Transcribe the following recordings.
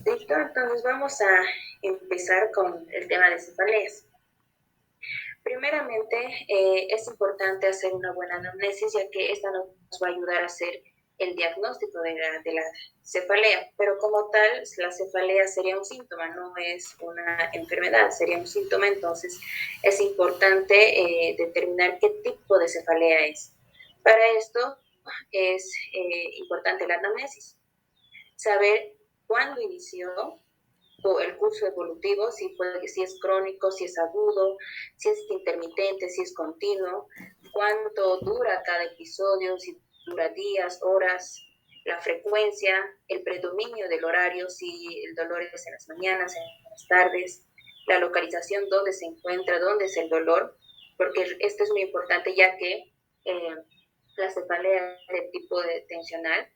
Listo, entonces vamos a empezar con el tema de cefaleas. Primeramente, es importante hacer una buena anamnesis, ya que esta nos va a ayudar a hacer el diagnóstico de la cefalea, pero como tal, la cefalea sería un síntoma, no es una enfermedad, sería un síntoma, entonces es importante determinar qué tipo de cefalea es. Para esto es importante la anamnesis, saber cuándo inició o el curso evolutivo, si es crónico, si es agudo, si es intermitente, si es continuo, cuánto dura cada episodio, si dura días, horas, la frecuencia, el predominio del horario, si el dolor es en las mañanas, en las tardes, la localización, dónde se encuentra, dónde es el dolor, porque esto es muy importante ya que la cefalea de tipo tensional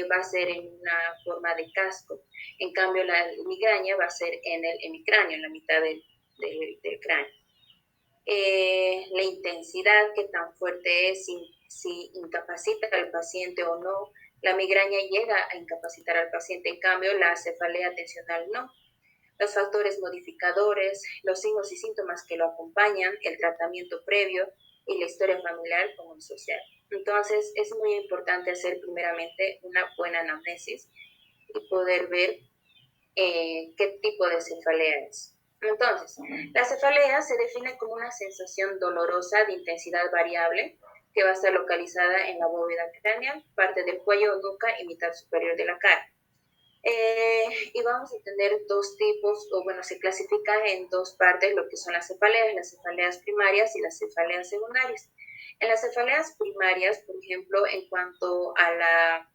va a ser en una forma de casco. En cambio, la migraña va a ser en el hemicráneo, en la mitad del cráneo. La intensidad, qué tan fuerte es, si incapacita al paciente o no. La migraña llega a incapacitar al paciente, en cambio, la cefalea tensional no. Los factores modificadores, los signos y síntomas que lo acompañan, el tratamiento previo y la historia familiar como el social. Entonces, es muy importante hacer primeramente una buena anamnesis y poder ver qué tipo de cefalea es. Entonces, la cefalea se define como una sensación dolorosa de intensidad variable que va a estar localizada en la bóveda craneal, parte del cuello, nuca y mitad superior de la cara. Y vamos a tener dos tipos, o bueno, se clasifica en dos partes lo que son las cefaleas primarias y las cefaleas secundarias. En las cefaleas primarias, por ejemplo, en cuanto a la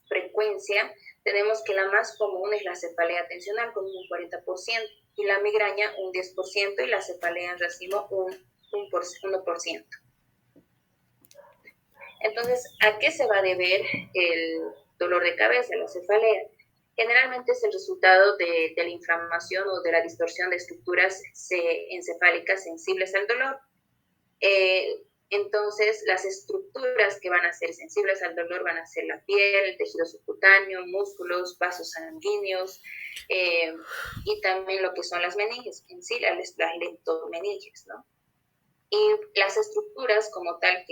frecuencia, tenemos que la más común es la cefalea tensional con un 40% y la migraña un 10% y la cefalea en racimo un 1%. Entonces, ¿a qué se va a deber el dolor de cabeza, la cefalea? Generalmente es el resultado de la inflamación o de la distorsión de estructuras encefálicas sensibles al dolor. Entonces, las estructuras que van a ser sensibles al dolor van a ser la piel, el tejido subcutáneo, músculos, vasos sanguíneos y también lo que son las meninges, en sí, las lentomeninges, ¿no? Y las estructuras como tal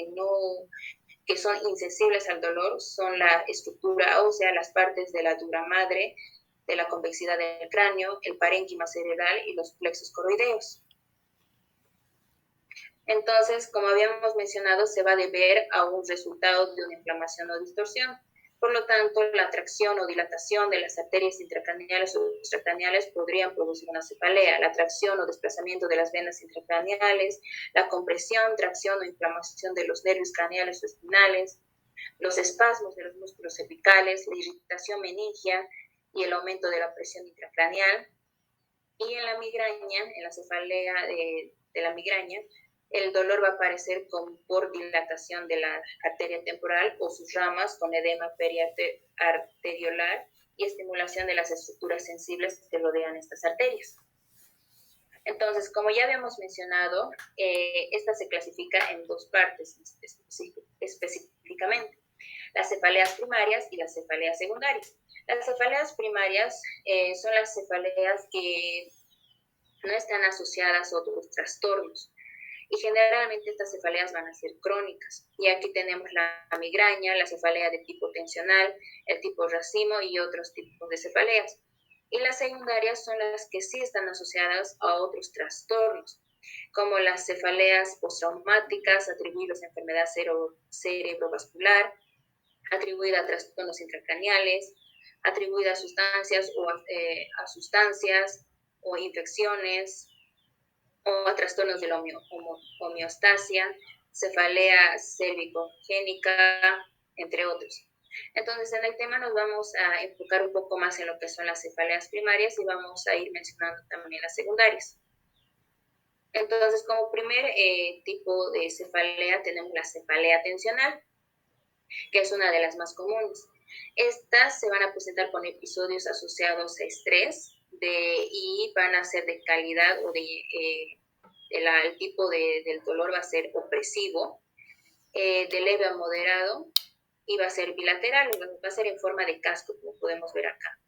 que son insensibles al dolor son la estructura ósea, las partes de la dura madre, de la convexidad del cráneo, el parénquima cerebral y los plexos coroideos. Entonces, como habíamos mencionado, se va a deber a un resultado de una inflamación o distorsión. Por lo tanto, la atracción o dilatación de las arterias intracraneales o extracraneales podrían producir una cefalea. La atracción o desplazamiento de las venas intracraneales, la compresión, tracción o inflamación de los nervios craneales o espinales, los espasmos de los músculos cervicales, la irritación meningia y el aumento de la presión intracraneal. Y en la migraña, en la cefalea de la migraña, el dolor va a aparecer por dilatación de la arteria temporal o sus ramas con edema periarteriolar y estimulación de las estructuras sensibles que rodean estas arterias. Entonces, como ya habíamos mencionado, esta se clasifica en dos partes específicamente, las cefaleas primarias y las cefaleas secundarias. Las cefaleas primarias son las cefaleas que no están asociadas a otros trastornos. Y generalmente estas cefaleas van a ser crónicas. Y aquí tenemos la migraña, la cefalea de tipo tensional, el tipo racimo y otros tipos de cefaleas. Y las secundarias son las que sí están asociadas a otros trastornos, como las cefaleas postraumáticas atribuidas a enfermedad cerebrovascular, atribuida a trastornos intracraneales, atribuida a sustancias o infecciones, o a trastornos de la homeostasia, cefalea cervicogénica, entre otros. Entonces, en el tema nos vamos a enfocar un poco más en lo que son las cefaleas primarias y vamos a ir mencionando también las secundarias. Entonces, como primer tipo de cefalea tenemos la cefalea tensional, que es una de las más comunes. Estas se van a presentar con episodios asociados a estrés y van a ser de calidad o el tipo del dolor va a ser opresivo, de leve a moderado y va a ser bilateral, va a ser en forma de casco, como podemos ver acá,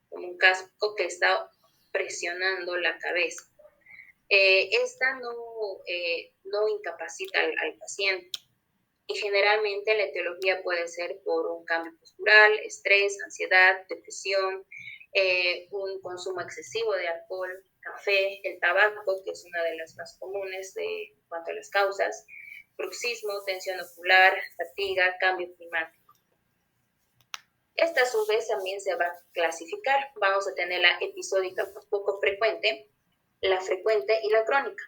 como un casco que está presionando la cabeza. Esta no incapacita al paciente y generalmente la etiología puede ser por un cambio postural, estrés, ansiedad, depresión, un consumo excesivo de alcohol, café, el tabaco, que es una de las más comunes en cuanto a las causas, bruxismo, tensión ocular, fatiga, cambio climático. Esta a su vez también se va a clasificar. Vamos a tener la episódica poco frecuente, la frecuente y la crónica.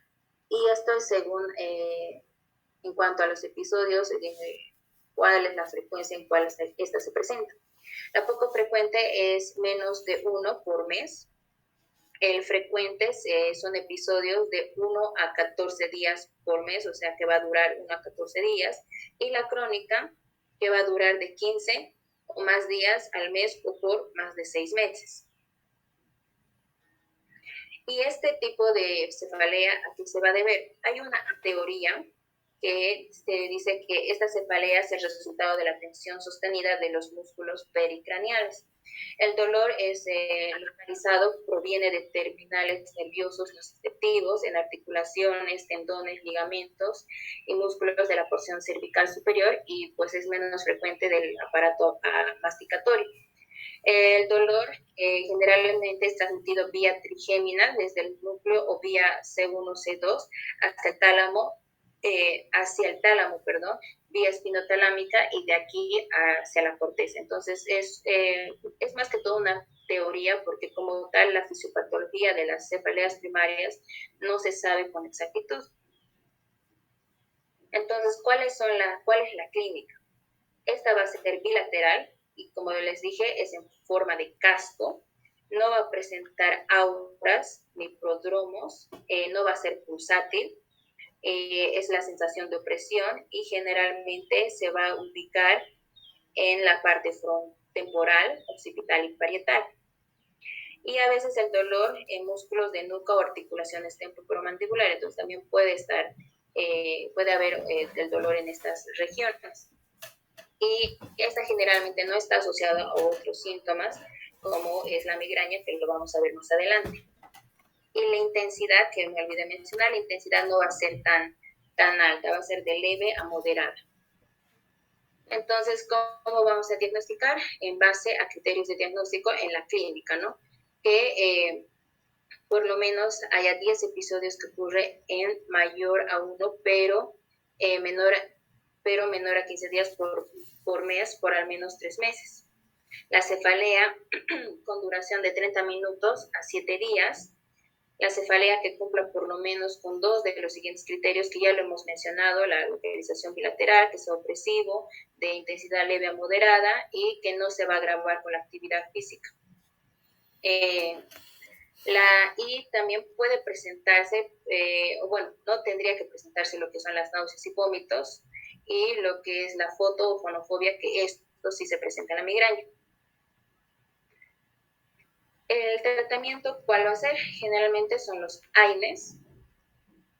Y esto es según, en cuanto a los episodios, cuál es la frecuencia en cual esta se presenta. La poco frecuente es menos de 1 por mes. El frecuente son episodios de 1 a 14 días por mes, o sea que va a durar 1 a 14 días. Y la crónica, que va a durar de 15 o más días al mes o por más de 6 meses. Y este tipo de cefalea, ¿a qué se va a deber? Hay una teoría que se dice que esta cefalea es el resultado de la tensión sostenida de los músculos pericraneales. El dolor es localizado, proviene de terminales nerviosos nociceptivos en articulaciones, tendones, ligamentos y músculos de la porción cervical superior y pues es menos frecuente del aparato masticatorio. El dolor generalmente es transmitido vía trigémina desde el núcleo o vía C1, C2 hasta el tálamo, hacia el tálamo, vía espinotalámica y de aquí hacia la corteza. Entonces es más que todo una teoría porque como tal la fisiopatología de las cefaleas primarias no se sabe con exactitud. Entonces, ¿cuál es la clínica? Esta va a ser bilateral y como les dije es en forma de casco, no va a presentar auras ni prodromos, no va a ser pulsátil, es la sensación de opresión y generalmente se va a ubicar en la parte frontotemporal, occipital y parietal. Y a veces el dolor en músculos de nuca o articulaciones temporomandibulares, entonces también puede haber el dolor en estas regiones. Y esta generalmente no está asociada a otros síntomas como es la migraña, que lo vamos a ver más adelante. Y la intensidad, que me olvidé mencionar, la intensidad no va a ser tan alta, va a ser de leve a moderada. Entonces, ¿cómo vamos a diagnosticar? En base a criterios de diagnóstico en la clínica, ¿no? Que por lo menos haya 10 episodios que ocurre en mayor a 1, pero menor a 15 días por mes, por al menos 3 meses. La cefalea con duración de 30 minutos a 7 días. La cefalea que cumpla por lo menos con 2 de los siguientes criterios que ya lo hemos mencionado, la localización bilateral, que sea opresivo, de intensidad leve a moderada y que no se va a agravar con la actividad física. Y también puede presentarse, no tendría que presentarse lo que son las náuseas y vómitos y lo que es la foto o fonofobia, que esto sí se presenta en la migraña. El tratamiento, ¿cuál va a ser? Generalmente son los AINES,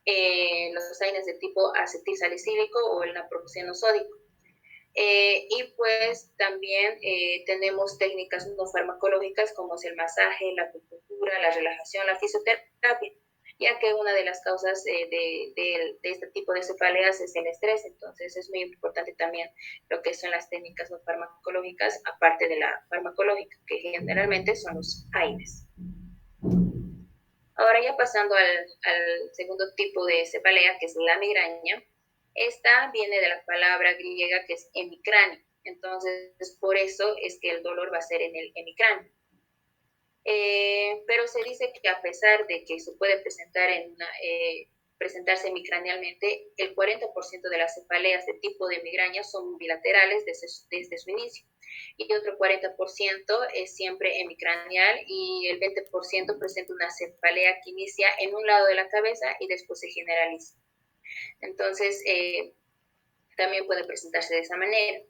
de tipo acetilsalicílico o el naproxeno sódico. Y pues también tenemos técnicas no farmacológicas como es el masaje, la acupuntura, la relajación, la fisioterapia, ya que una de las causas de este tipo de cefaleas es el estrés, entonces es muy importante también lo que son las técnicas no farmacológicas, aparte de la farmacológica, que generalmente son los AINES. Ahora ya pasando al segundo tipo de cefalea, que es la migraña. Esta viene de la palabra griega que es hemicráneo, entonces por eso es que el dolor va a ser en el hemicráneo. Pero se dice que a pesar de que se puede presentarse hemicranealmente, el 40% de las cefaleas de tipo de migraña son bilaterales desde su inicio y otro 40% es siempre hemicraneal y el 20% presenta una cefalea que inicia en un lado de la cabeza y después se generaliza. Entonces, también puede presentarse de esa manera.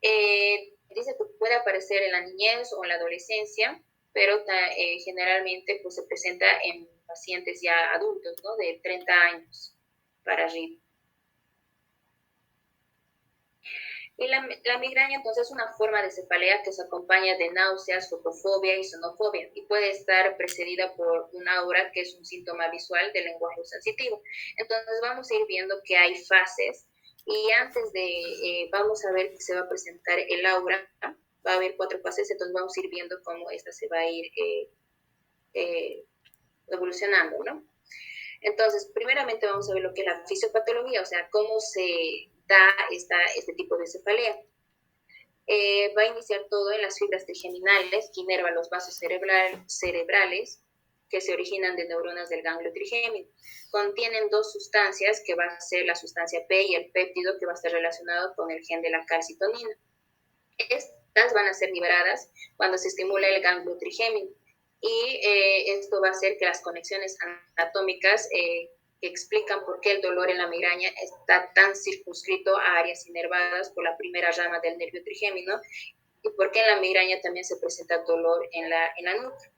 Dice que puede aparecer en la niñez o en la adolescencia, pero generalmente pues, se presenta en pacientes ya adultos, ¿no? De 30 años para arriba. Y la migraña entonces es una forma de cefalea que se acompaña de náuseas, fotofobia y sonofobia y puede estar precedida por un aura que es un síntoma visual del lenguaje sensitivo. Entonces vamos a ir viendo que hay fases y antes de, vamos a ver que se va a presentar el aura, va a haber 4 fases, entonces vamos a ir viendo cómo esta se va a ir evolucionando, ¿no? Entonces, primeramente vamos a ver lo que es la fisiopatología, o sea, cómo se da este tipo de cefalea. Va a iniciar todo en las fibras trigeminales que inervan los vasos cerebrales que se originan de neuronas del ganglio trigémino. Contienen 2 sustancias, que va a ser la sustancia P y el péptido, que va a estar relacionado con el gen de la calcitonina. Estas van a ser liberadas cuando se estimula el ganglio trigémino y esto va a hacer que las conexiones anatómicas que explican por qué el dolor en la migraña está tan circunscrito a áreas inervadas por la primera rama del nervio trigémino y por qué en la migraña también se presenta dolor en la nuca.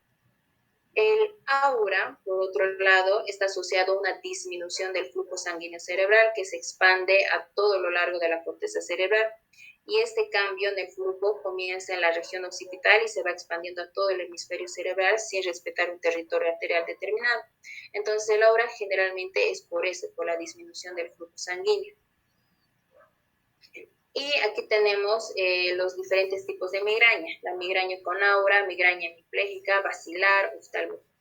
El aura, por otro lado, está asociado a una disminución del flujo sanguíneo cerebral que se expande a todo lo largo de la corteza cerebral. Y este cambio en el flujo comienza en la región occipital y se va expandiendo a todo el hemisferio cerebral sin respetar un territorio arterial determinado. Entonces el aura generalmente es por eso, por la disminución del flujo sanguíneo. Y aquí tenemos los diferentes tipos de migraña. La migraña con aura, migraña hemipléjica, basilar,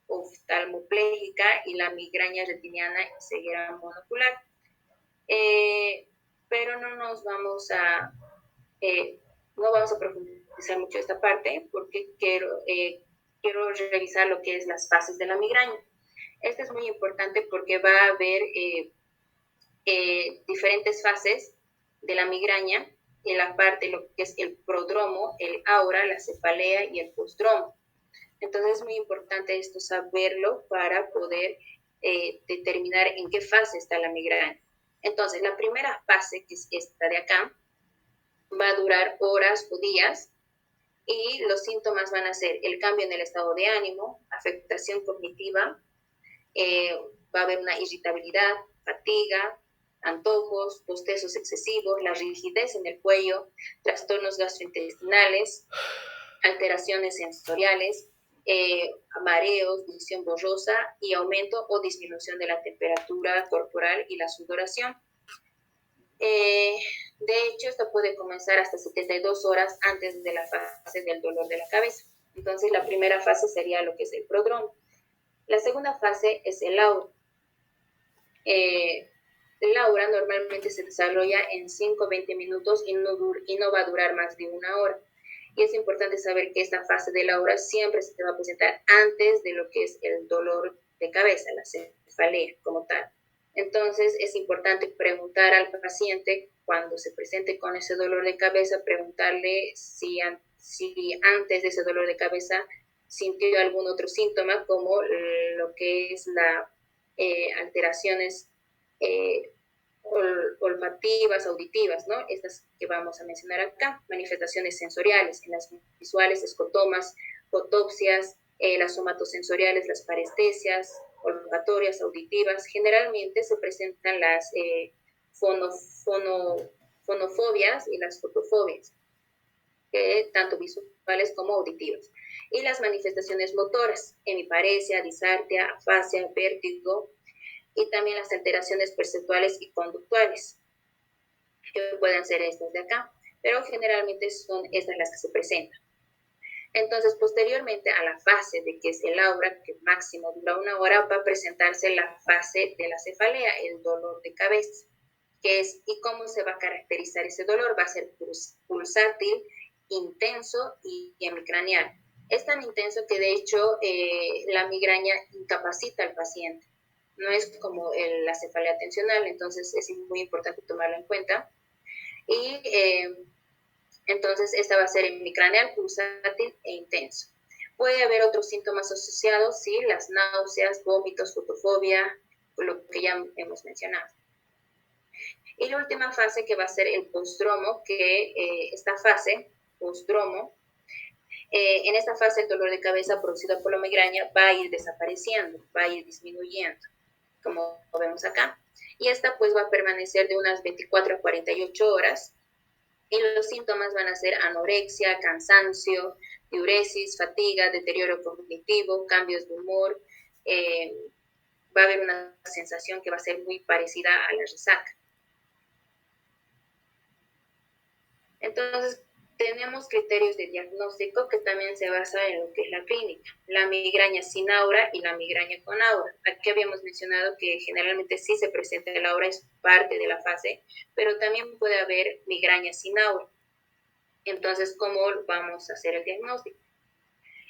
oftalmopléjica y la migraña retiniana y ceguera monocular. Pero no vamos a profundizar mucho esta parte porque quiero revisar lo que es las fases de la migraña. Esto es muy importante porque va a haber diferentes fases de la migraña en la parte lo que es el prodromo, el aura, la cefalea y el postdromo. Entonces es muy importante esto saberlo para poder determinar en qué fase está la migraña. Entonces la primera fase, que es esta de acá, va a durar horas o días y los síntomas van a ser el cambio en el estado de ánimo, afectación cognitiva, va a haber una irritabilidad, fatiga, antojos, bostezos excesivos, la rigidez en el cuello, trastornos gastrointestinales, alteraciones sensoriales, mareos, visión borrosa y aumento o disminución de la temperatura corporal y la sudoración. De hecho, esto puede comenzar hasta 72 horas antes de la fase del dolor de la cabeza. Entonces, la primera fase sería lo que es el prodromo. La segunda fase es el aura. El aura normalmente se desarrolla en 5 o 20 minutos y no va a durar más de 1 hora. Y es importante saber que esta fase del aura siempre se va a presentar antes de lo que es el dolor de cabeza, la cefalea como tal. Entonces es importante preguntar al paciente cuando se presente con ese dolor de cabeza, preguntarle si antes de ese dolor de cabeza sintió algún otro síntoma como lo que es la alteraciones olfativas, auditivas, ¿no? Estas que vamos a mencionar acá, manifestaciones sensoriales, en las visuales, escotomas, fotopsias, las somatosensoriales, las parestesias, olfatorias, auditivas. Generalmente se presentan las fonofobias y las fotofobias, tanto visuales como auditivas. Y las manifestaciones motoras, hemiparesia, disartria, afasia, vértigo, y también las alteraciones perceptuales y conductuales, que pueden ser estas de acá, pero generalmente son estas las que se presentan. Entonces, posteriormente a la fase de que es el aura, que máximo dura 1 hora, va a presentarse la fase de la cefalea, el dolor de cabeza, que es, ¿y cómo se va a caracterizar ese dolor? Va a ser pulsátil, intenso y hemicraneal. Es tan intenso que de hecho la migraña incapacita al paciente. No es como la cefalea tensional, entonces es muy importante tomarlo en cuenta. Y entonces esta va a ser hemicraneal, pulsátil e intenso. Puede haber otros síntomas asociados, sí, las náuseas, vómitos, fotofobia, lo que ya hemos mencionado. Y la última fase que va a ser el postdromo, que esta fase, postdromo, en esta fase el dolor de cabeza producido por la migraña va a ir desapareciendo, va a ir disminuyendo, como vemos acá. Y esta pues va a permanecer de unas 24 a 48 horas Y los síntomas van a ser anorexia, cansancio, diuresis, fatiga, deterioro cognitivo, cambios de humor. Va a haber una sensación que va a ser muy parecida a la resaca. Entonces, tenemos criterios de diagnóstico que también se basan en lo que es la clínica. La migraña sin aura y la migraña con aura. Aquí habíamos mencionado que generalmente sí se presenta el aura, es parte de la fase, pero también puede haber migraña sin aura. Entonces, ¿cómo vamos a hacer el diagnóstico?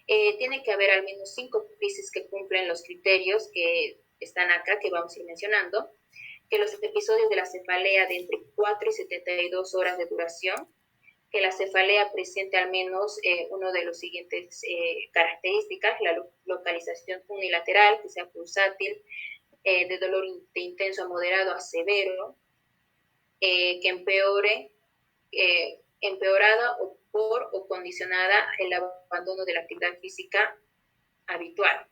Tiene que haber al menos 5 crisis que cumplen los criterios que están acá, que vamos a ir mencionando, que los episodios de la cefalea de entre 4 y 72 horas de duración, que la cefalea presente al menos uno de los siguientes características, la localización unilateral, que sea pulsátil, de dolor de intenso a moderado a severo, que empeore, empeorada o por o condicionada el abandono de la actividad física habitual.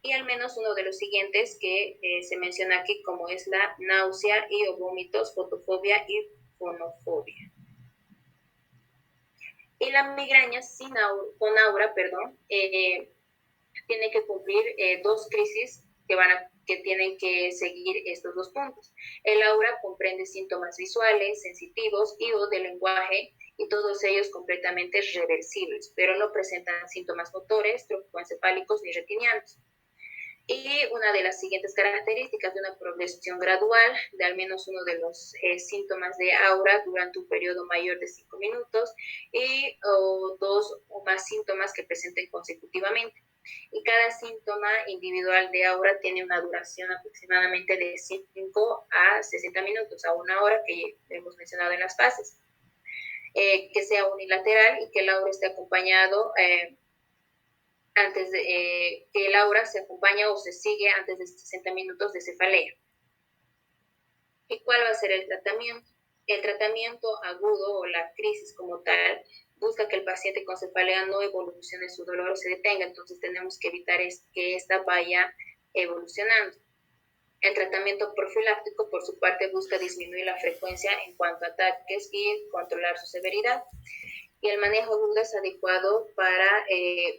Y al menos uno de los siguientes que se menciona aquí, como es la náusea y o vómitos, fotofobia y fonofobia. Y la migraña con aura, tiene que cumplir 2 crisis que tienen que seguir estos 2 puntos. El aura comprende síntomas visuales, sensitivos y o de lenguaje, y todos ellos completamente reversibles, pero no presentan síntomas motores, troncoencefálicos ni retinianos. Y una de las siguientes características de una progresión gradual de al menos uno de los síntomas de aura durante un periodo mayor de 5 minutos y 2 o más síntomas que presenten consecutivamente. Y cada síntoma individual de aura tiene una duración aproximadamente de 5 a 60 minutos, a 1 hora, que hemos mencionado en las fases. Que sea unilateral y que el aura esté acompañado que el aura se acompaña o se sigue antes de 60 minutos de cefalea. ¿Y cuál va a ser el tratamiento? El tratamiento agudo o la crisis como tal busca que el paciente con cefalea no evolucione su dolor o se detenga, entonces tenemos que evitar que ésta vaya evolucionando. El tratamiento profiláctico, por su parte, busca disminuir la frecuencia en cuanto a ataques y controlar su severidad. Y el manejo agudo es adecuado para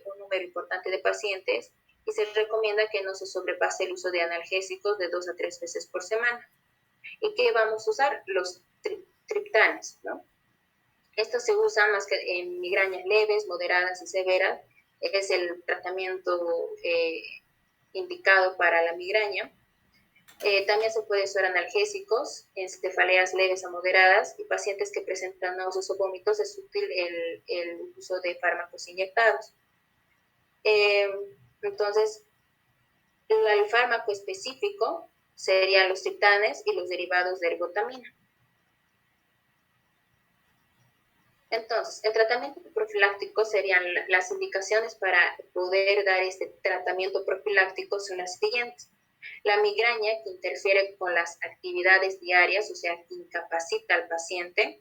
un número importante de pacientes y se recomienda que no se sobrepase el uso de analgésicos de 2 a 3 veces por semana. ¿Y qué vamos a usar? Los triptanes, ¿no? Esto se usa más que en migrañas leves, moderadas y severas. Es el tratamiento indicado para la migraña. También se puede usar analgésicos en cefaleas leves a moderadas y pacientes que presentan náuseas o vómitos. Es útil el uso de fármacos inyectados. Entonces, el fármaco específico serían los triptanes y los derivados de ergotamina. Entonces, el tratamiento profiláctico serían las indicaciones para poder dar este tratamiento profiláctico son las siguientes. La migraña que interfiere con las actividades diarias, o sea, que incapacita al paciente.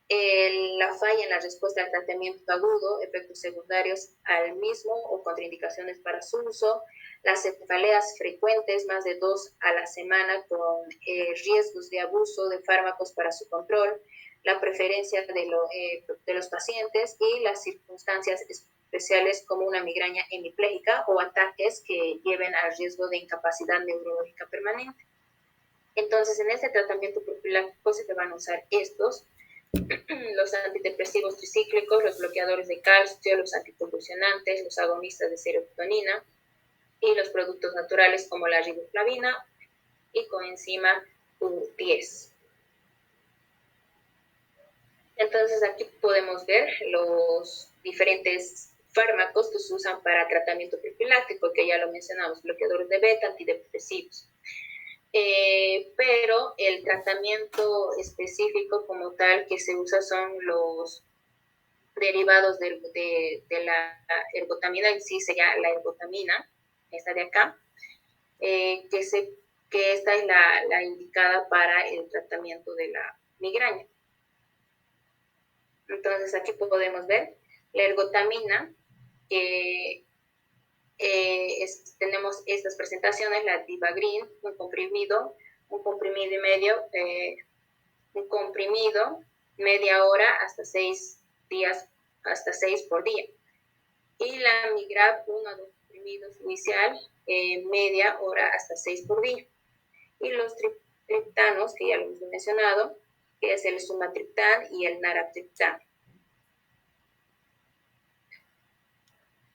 La falla en la respuesta al tratamiento agudo, efectos secundarios al mismo o contraindicaciones para su uso. Las cefaleas frecuentes, más de 2 a la semana, con riesgos de abuso de fármacos para su control. La preferencia de los pacientes y las circunstancias especiales como una migraña hemipléjica o ataques que lleven al riesgo de incapacidad neurológica permanente. Entonces, en este tratamiento profiláctico se van a usar estos, los antidepresivos tricíclicos, los bloqueadores de calcio, los anticonvulsionantes, los agonistas de serotonina y los productos naturales como la riboflavina y coenzima Q10. Entonces aquí podemos ver los diferentes fármacos que se usan para tratamiento profiláctico, que ya lo mencionamos, bloqueadores de beta, antidepresivos. Pero el tratamiento específico como tal que se usa son los derivados de la ergotamina, en sí sería la ergotamina, esta de acá, que esta es la indicada para el tratamiento de la migraña. Entonces aquí podemos ver la ergotamina, que tenemos estas presentaciones, la Divagreen, un comprimido y medio, un comprimido media hora hasta 6 días, hasta 6 por día. Y la Migrap, 1 a 2 comprimidos inicial, media hora hasta 6 por día. Y los triptanos, que ya lo hemos mencionado, que es el sumatriptán y el naratriptán.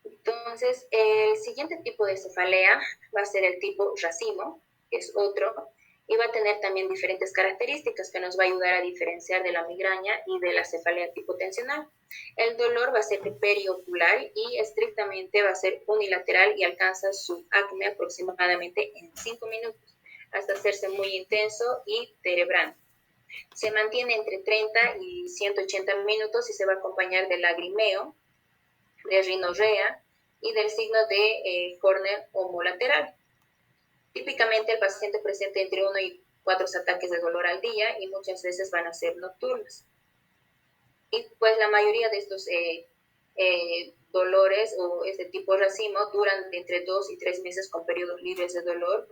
Entonces, el siguiente tipo de cefalea va a ser el tipo racimo, que es otro, y va a tener también diferentes características que nos va a ayudar a diferenciar de la migraña y de la cefalea tipo tensional. El dolor va a ser periocular y estrictamente va a ser unilateral y alcanza su acme aproximadamente en 5 minutos, hasta hacerse muy intenso y cerebral. Se mantiene entre 30 y 180 minutos y se va a acompañar de lagrimeo, de rinorrea y del signo de Horner homolateral. Típicamente el paciente presenta entre 1 y 4 ataques de dolor al día y muchas veces van a ser nocturnos. Y pues la mayoría de estos dolores o este tipo de racimo duran entre 2 y 3 meses con periodos libres de dolor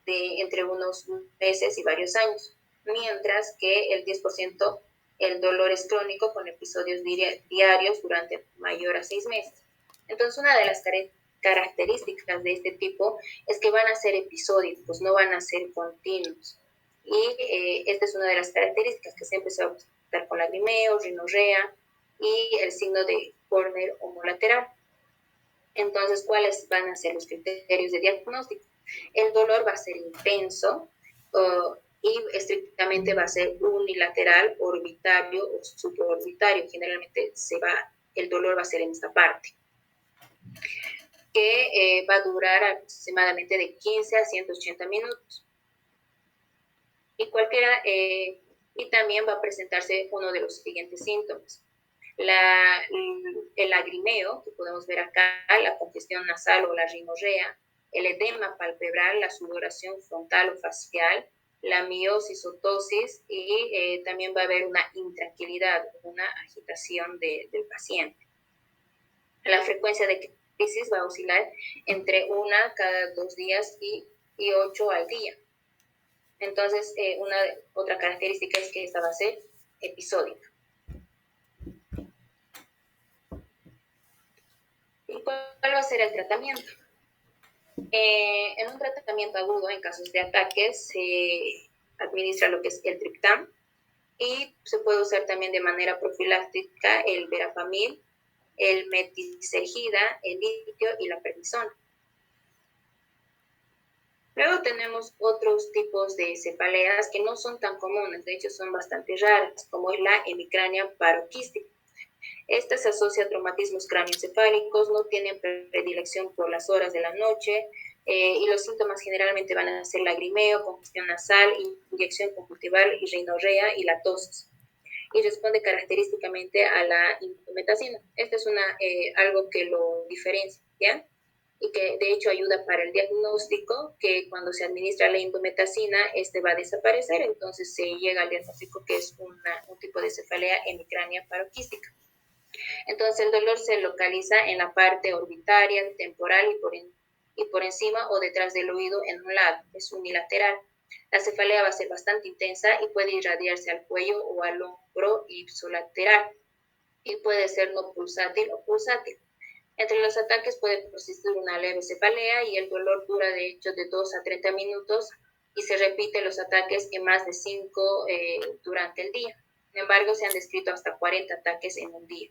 de entre unos meses y varios años, mientras que el 10% el dolor es crónico con episodios diarios durante mayor a 6 meses. Entonces, una de las características de este tipo es que van a ser episódicos, no van a ser continuos. Y esta es una de las características que siempre se va a presentar con lagrimeo, rinorrea y el signo de Horner homolateral. Entonces, ¿cuáles van a ser los criterios de diagnóstico? El dolor va a ser intenso y estrictamente va a ser unilateral, orbitario o suborbitario. Generalmente el dolor va a ser en esta parte, que va a durar aproximadamente de 15 a 180 minutos. Y y también va a presentarse uno de los siguientes síntomas. El lagrimeo, que podemos ver acá, la congestión nasal o la rinorrea, el edema palpebral, la sudoración frontal o facial, la miosis o tosis y también va a haber una intranquilidad, una agitación del paciente. La frecuencia de crisis va a oscilar entre 1 cada 2 días y 8 al día. Entonces, otra característica es que esta va a ser episódica. ¿Y cuál va a ser el tratamiento? En un tratamiento agudo, en casos de ataques, se administra lo que es el triptán y se puede usar también de manera profiláctica el verapamil, el metisergida, el litio y la prednisona. Luego tenemos otros tipos de cefaleas que no son tan comunes, de hecho son bastante raras, como es la hemicrania paroquística. Esta se asocia a traumatismos cráneoencefálicos, no tienen predilección por las horas de la noche y los síntomas generalmente van a ser lagrimeo, congestión nasal, inyección conjuntival y rinorrea y la tos. Y responde característicamente a la indometacina. Esta es algo que lo diferencia y que de hecho ayuda para el diagnóstico, que cuando se administra la indometacina, va a desaparecer, entonces se llega al diagnóstico que es un tipo de cefalea hemicrania paroquística. Entonces el dolor se localiza en la parte orbitaria, temporal y por encima o detrás del oído en un lado, es unilateral. La cefalea va a ser bastante intensa y puede irradiarse al cuello o al hombro ipsolateral y puede ser no pulsátil o pulsátil. Entre los ataques puede persistir una leve cefalea y el dolor dura de hecho de 2 a 30 minutos y se repiten los ataques en más de 5 durante el día. Sin embargo, se han descrito hasta 40 ataques en un día.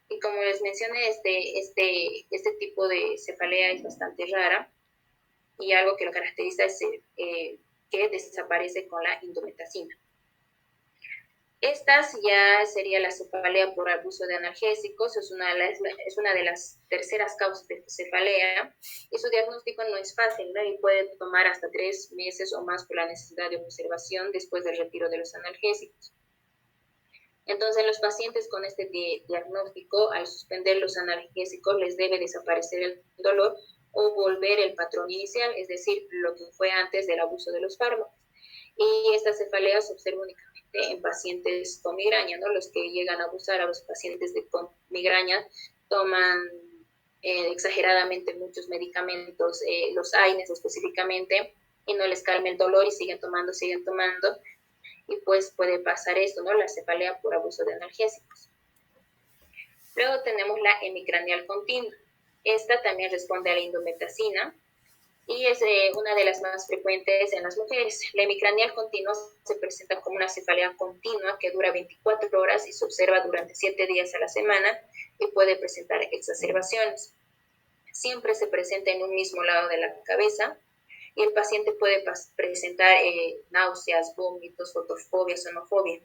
Y como les mencioné, este tipo de cefalea es bastante rara y algo que lo caracteriza es que desaparece con la indometacina. Estas ya sería la cefalea por abuso de analgésicos, es una de las terceras causas de cefalea y su diagnóstico no es fácil, ¿no? Y puede tomar hasta 3 meses o más por la necesidad de observación después del retiro de los analgésicos. Entonces, los pacientes con este diagnóstico, al suspender los analgésicos, les debe desaparecer el dolor o volver el patrón inicial, es decir, lo que fue antes del abuso de los fármacos. Y esta cefalea se observa únicamente en pacientes con migraña, ¿no? Los que llegan a abusar a los pacientes con migraña toman exageradamente muchos medicamentos, los AINES específicamente, y no les calma el dolor y siguen tomando. y pues puede pasar esto, ¿no? La cefalea por abuso de analgésicos. Luego tenemos la hemicranial continua. Esta también responde a la indometacina y es una de las más frecuentes en las mujeres. La hemicranial continua se presenta como una cefalea continua que dura 24 horas y se observa durante 7 días a la semana y puede presentar exacerbaciones. Siempre se presenta en un mismo lado de la cabeza y el paciente puede presentar náuseas, vómitos, fotofobia, sonofobia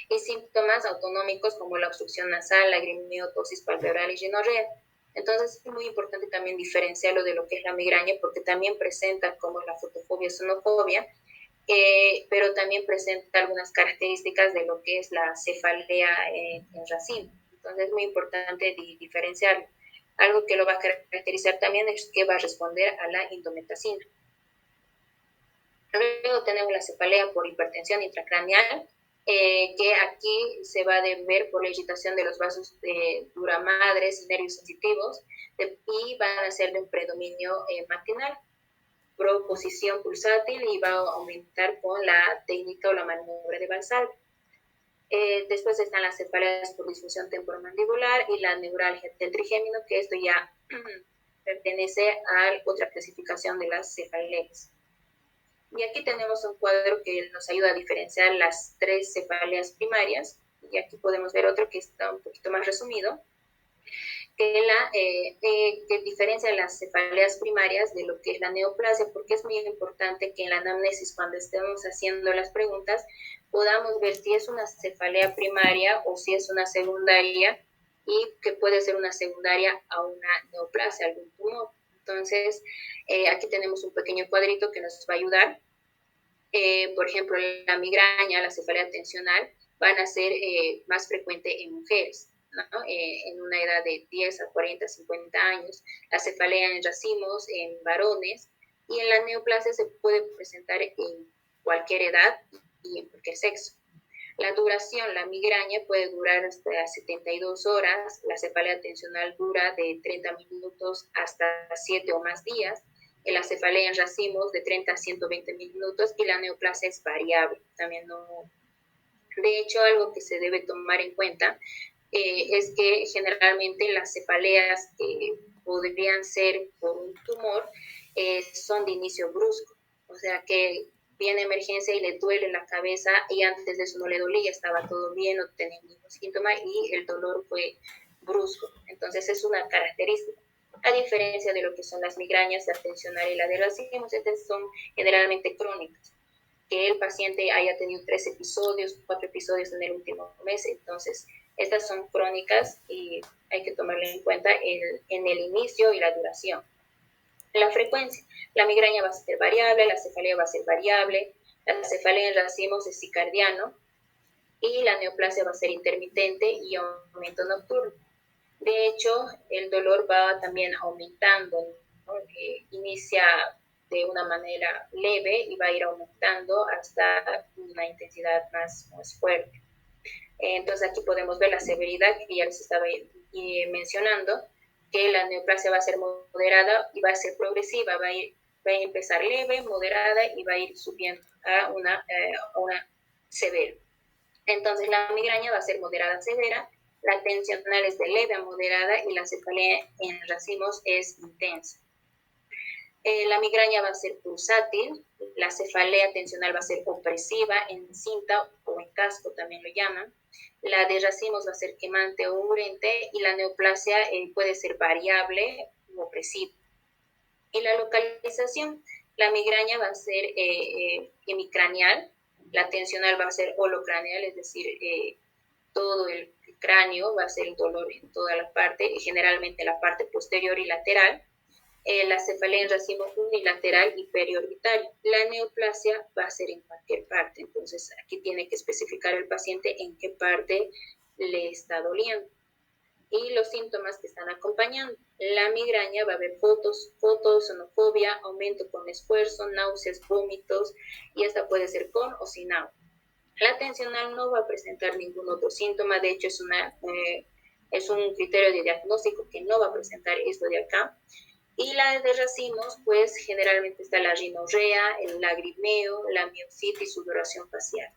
y síntomas autonómicos como la obstrucción nasal, lagrimeo, tosis palpebral y rinorrea. Entonces es muy importante también diferenciarlo de lo que es la migraña porque también presenta como la fotofobia, sonofobia, pero también presenta algunas características de lo que es la cefalea en racimo. Entonces es muy importante diferenciarlo. Algo que lo va a caracterizar también es que va a responder a la indometacina. Luego tenemos la cefalea por hipertensión intracraneal, que aquí se va a deber por la irritación de los vasos duramadres y nervios sensitivos y van a ser de un predominio matinal, proposición pulsátil y va a aumentar con la técnica o la maniobra de Valsalva. Después están las cefaleas por disfunción temporomandibular y la neuralgia del trigémino, que esto ya pertenece a otra clasificación de las cefaleas. Y aquí tenemos un cuadro que nos ayuda a diferenciar las 3 cefaleas primarias. Y aquí podemos ver otro que está un poquito más resumido, que diferencia las cefaleas primarias de lo que es la neoplasia, porque es muy importante que en la anamnesis, cuando estemos haciendo las preguntas, podamos ver si es una cefalea primaria o si es una secundaria, y que puede ser una secundaria a una neoplasia, algún tumor. Entonces, aquí tenemos un pequeño cuadrito que nos va a ayudar. Por ejemplo, la migraña, la cefalea tensional, van a ser más frecuentes en mujeres, ¿no? En una edad de 10 a 40, 50 años. La cefalea en racimos en varones, y en la neoplasia se puede presentar en cualquier edad y en cualquier sexo. La duración, la migraña puede durar hasta 72 horas, la cefalea tensional dura de 30 minutos hasta 7 o más días, la cefalea en racimos de 30 a 120 minutos y la neoplasia es variable. También no. De hecho, algo que se debe tomar en cuenta es que generalmente las cefaleas que podrían ser por un tumor son de inicio brusco, o sea que viene emergencia y le duele la cabeza y antes de eso no le dolía, estaba todo bien, no tenía ningún síntoma y el dolor fue brusco. Entonces es una característica. A diferencia de lo que son las migrañas, la tensional y la de racimos, estas son generalmente crónicas, que el paciente haya tenido 3 episodios, 4 episodios en el último mes. Entonces, estas son crónicas y hay que tomarlo en cuenta en el inicio y la duración. La frecuencia, la migraña va a ser variable, la cefalea va a ser variable, la cefalea en racimos es cicardiano y la neoplasia va a ser intermitente y aumento nocturno. De hecho, el dolor va también aumentando, ¿no? Inicia de una manera leve y va a ir aumentando hasta una intensidad más fuerte. Entonces aquí podemos ver la severidad que ya les estaba mencionando, que la neoplasia va a ser moderada y va a ser progresiva, va a empezar leve, moderada y va a ir subiendo a una severa. Entonces la migraña va a ser moderada severa, la tensional es de leve a moderada y la cefalea en racimos es intensa. La migraña va a ser pulsátil, la cefalea tensional va a ser opresiva en cinta o en casco también lo llaman, la de racimos va a ser quemante o urente y la neoplasia puede ser variable o opresiva. Y la localización, la migraña va a ser hemicraneal, la tensional va a ser holocraneal, es decir, todo el cráneo va a ser el dolor en toda la parte, generalmente la parte posterior y lateral. La cefalea en racimo unilateral y periorbitario. La neoplasia va a ser en cualquier parte, entonces aquí tiene que especificar el paciente en qué parte le está doliendo. Y los síntomas que están acompañando. La migraña va a haber fotosonofobia, aumento con esfuerzo, náuseas, vómitos, y esta puede ser con o sin agua. La tensional no va a presentar ningún otro síntoma, de hecho es un criterio de diagnóstico que no va a presentar esto de acá. Y la de racimos, pues generalmente está la rinorrea, el lagrimeo, la miositis, sudoración facial.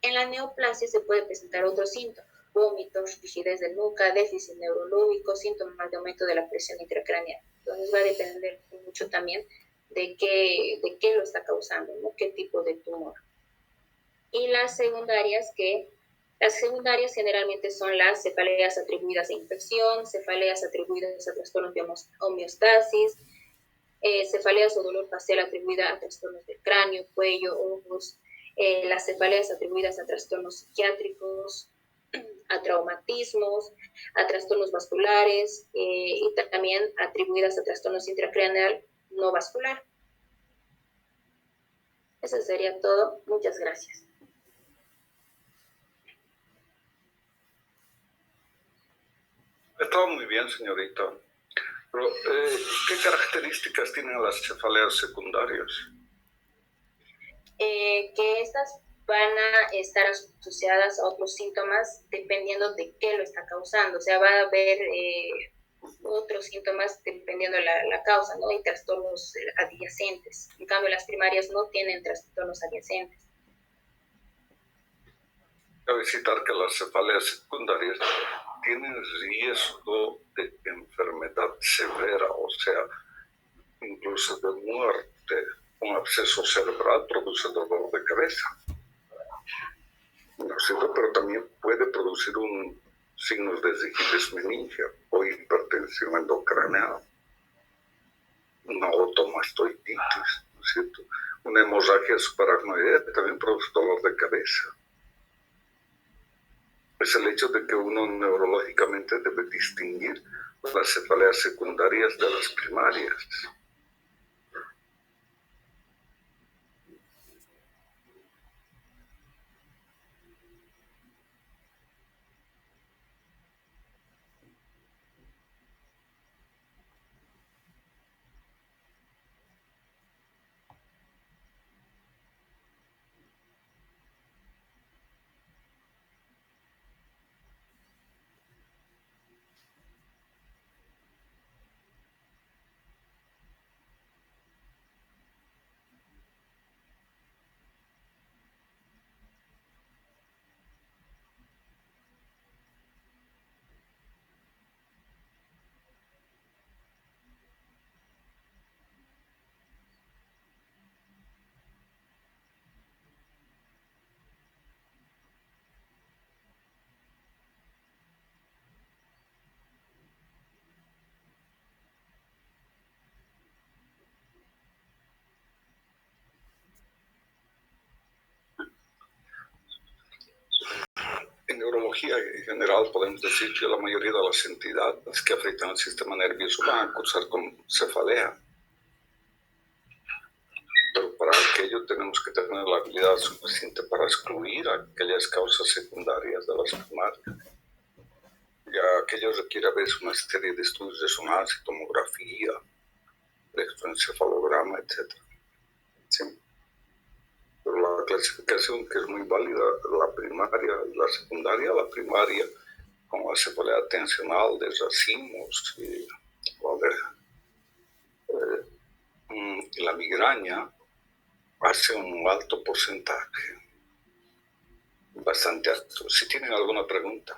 En la neoplasia se puede presentar otros síntomas: vómitos, rigidez de nuca, déficit neurológico, síntomas de aumento de la presión intracraneal. Entonces va a depender mucho también de qué lo está causando, ¿no? Qué tipo de tumor. Y las secundarias generalmente son las cefaleas atribuidas a infección, cefaleas atribuidas a trastornos de homeostasis, cefaleas o dolor facial atribuida a trastornos del cráneo, cuello, ojos, las cefaleas atribuidas a trastornos psiquiátricos, a traumatismos, a trastornos vasculares y también atribuidas a trastornos intracraneal no vascular. Eso sería todo. Muchas gracias. Está muy bien, señorita. Pero, ¿qué características tienen las cefaleas secundarias? Que estas van a estar asociadas a otros síntomas dependiendo de qué lo está causando. O sea, va a haber otros síntomas dependiendo de la causa, ¿no? Y trastornos adyacentes. En cambio, las primarias no tienen trastornos adyacentes. Cabe citar que las cefaleas secundarias tienen riesgo de enfermedad severa, o sea, incluso de muerte. Un absceso cerebral produce dolor de cabeza, ¿no es cierto? Pero también puede producir signos de rigidez meningia o hipertensión endocraneal, una otomastoiditis, ¿no es cierto? Una hemorragia subaracnoidea también produce dolor de cabeza. Es el hecho de que uno neurológicamente debe distinguir las cefaleas secundarias de las primarias. En neurología en general podemos decir que la mayoría de las entidades que afectan al sistema nervioso van a cursar con cefalea. Pero para aquello tenemos que tener la habilidad suficiente para excluir aquellas causas secundarias de las primarias. Ya aquello requiere a veces una serie de estudios de resonancia, tomografía, electroencefalograma, etc. ¿Sí? Pero la clasificación, que es muy válida, la primaria y la secundaria, la primaria con la cefalea tensional de racimos y la migraña hace un alto porcentaje, bastante alto. Si tienen alguna pregunta.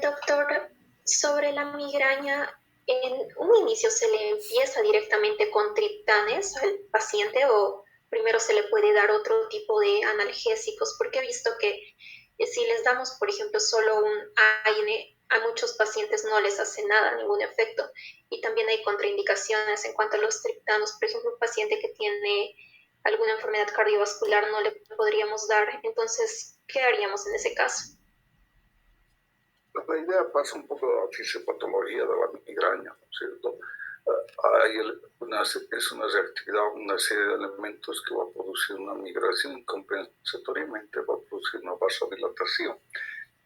Doctor, sobre la migraña, ¿en un inicio se le empieza directamente con triptanes al paciente o primero se le puede dar otro tipo de analgésicos? Porque he visto que si les damos, por ejemplo, solo un AINE, a muchos pacientes no les hace nada, ningún efecto. Y también hay contraindicaciones en cuanto a los triptanos. Por ejemplo, un paciente que tiene alguna enfermedad cardiovascular no le podríamos dar. Entonces, ¿qué haríamos en ese caso? La idea pasa un poco a la fisiopatología de la migraña, ¿no es cierto? Es una reactividad, una serie de elementos que va a producir una migración y compensatoriamente va a producir una vasodilatación.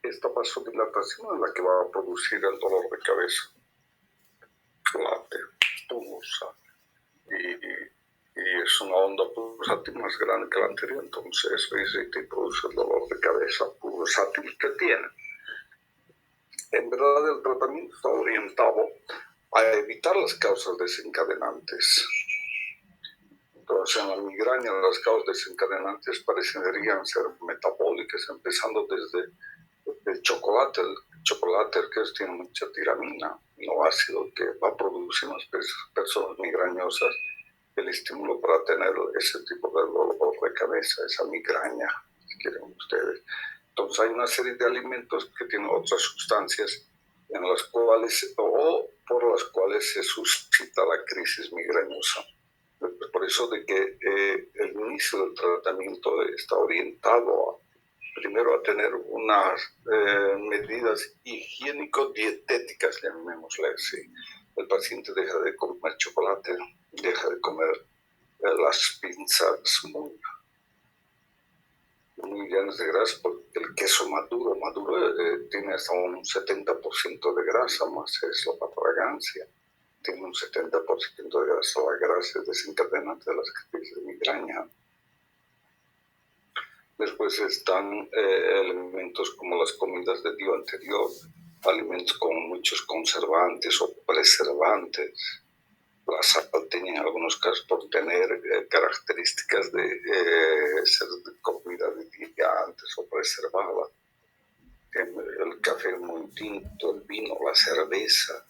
Esta vasodilatación es la que va a producir el dolor de cabeza, late, pulsa, y es una onda pulsátil más grande que la anterior, entonces eso irrita y produce el dolor de cabeza pulsátil que tiene. En verdad, el tratamiento está orientado a evitar las causas desencadenantes. Entonces, en la migraña, las causas desencadenantes parecerían ser metabólicas, empezando desde el chocolate. El chocolate que tiene mucha tiramina, aminoácido, que va a producir en las personas migrañosas el estímulo para tener ese tipo de dolor de cabeza, esa migraña, si quieren ustedes. Entonces hay una serie de alimentos que tienen otras sustancias en las cuales o por las cuales se suscita la crisis migrañosa. Por eso de que el inicio del tratamiento está orientado primero a tener unas medidas higiénico-dietéticas, llamémosle así. El paciente deja de comer chocolate, deja de comer las pizzas muy llenas de grasa, porque el queso maduro tiene hasta un 70% de grasa, más es la fragancia, tiene un 70% de grasa. La grasa es desencadenante de las crisis de migraña. Después están elementos como las comidas del día anterior, alimentos con muchos conservantes o preservantes. La sal tiene en algunos casos por tener características de ser de comida de día antes o preservada. El café muy tinto, el vino, la cerveza,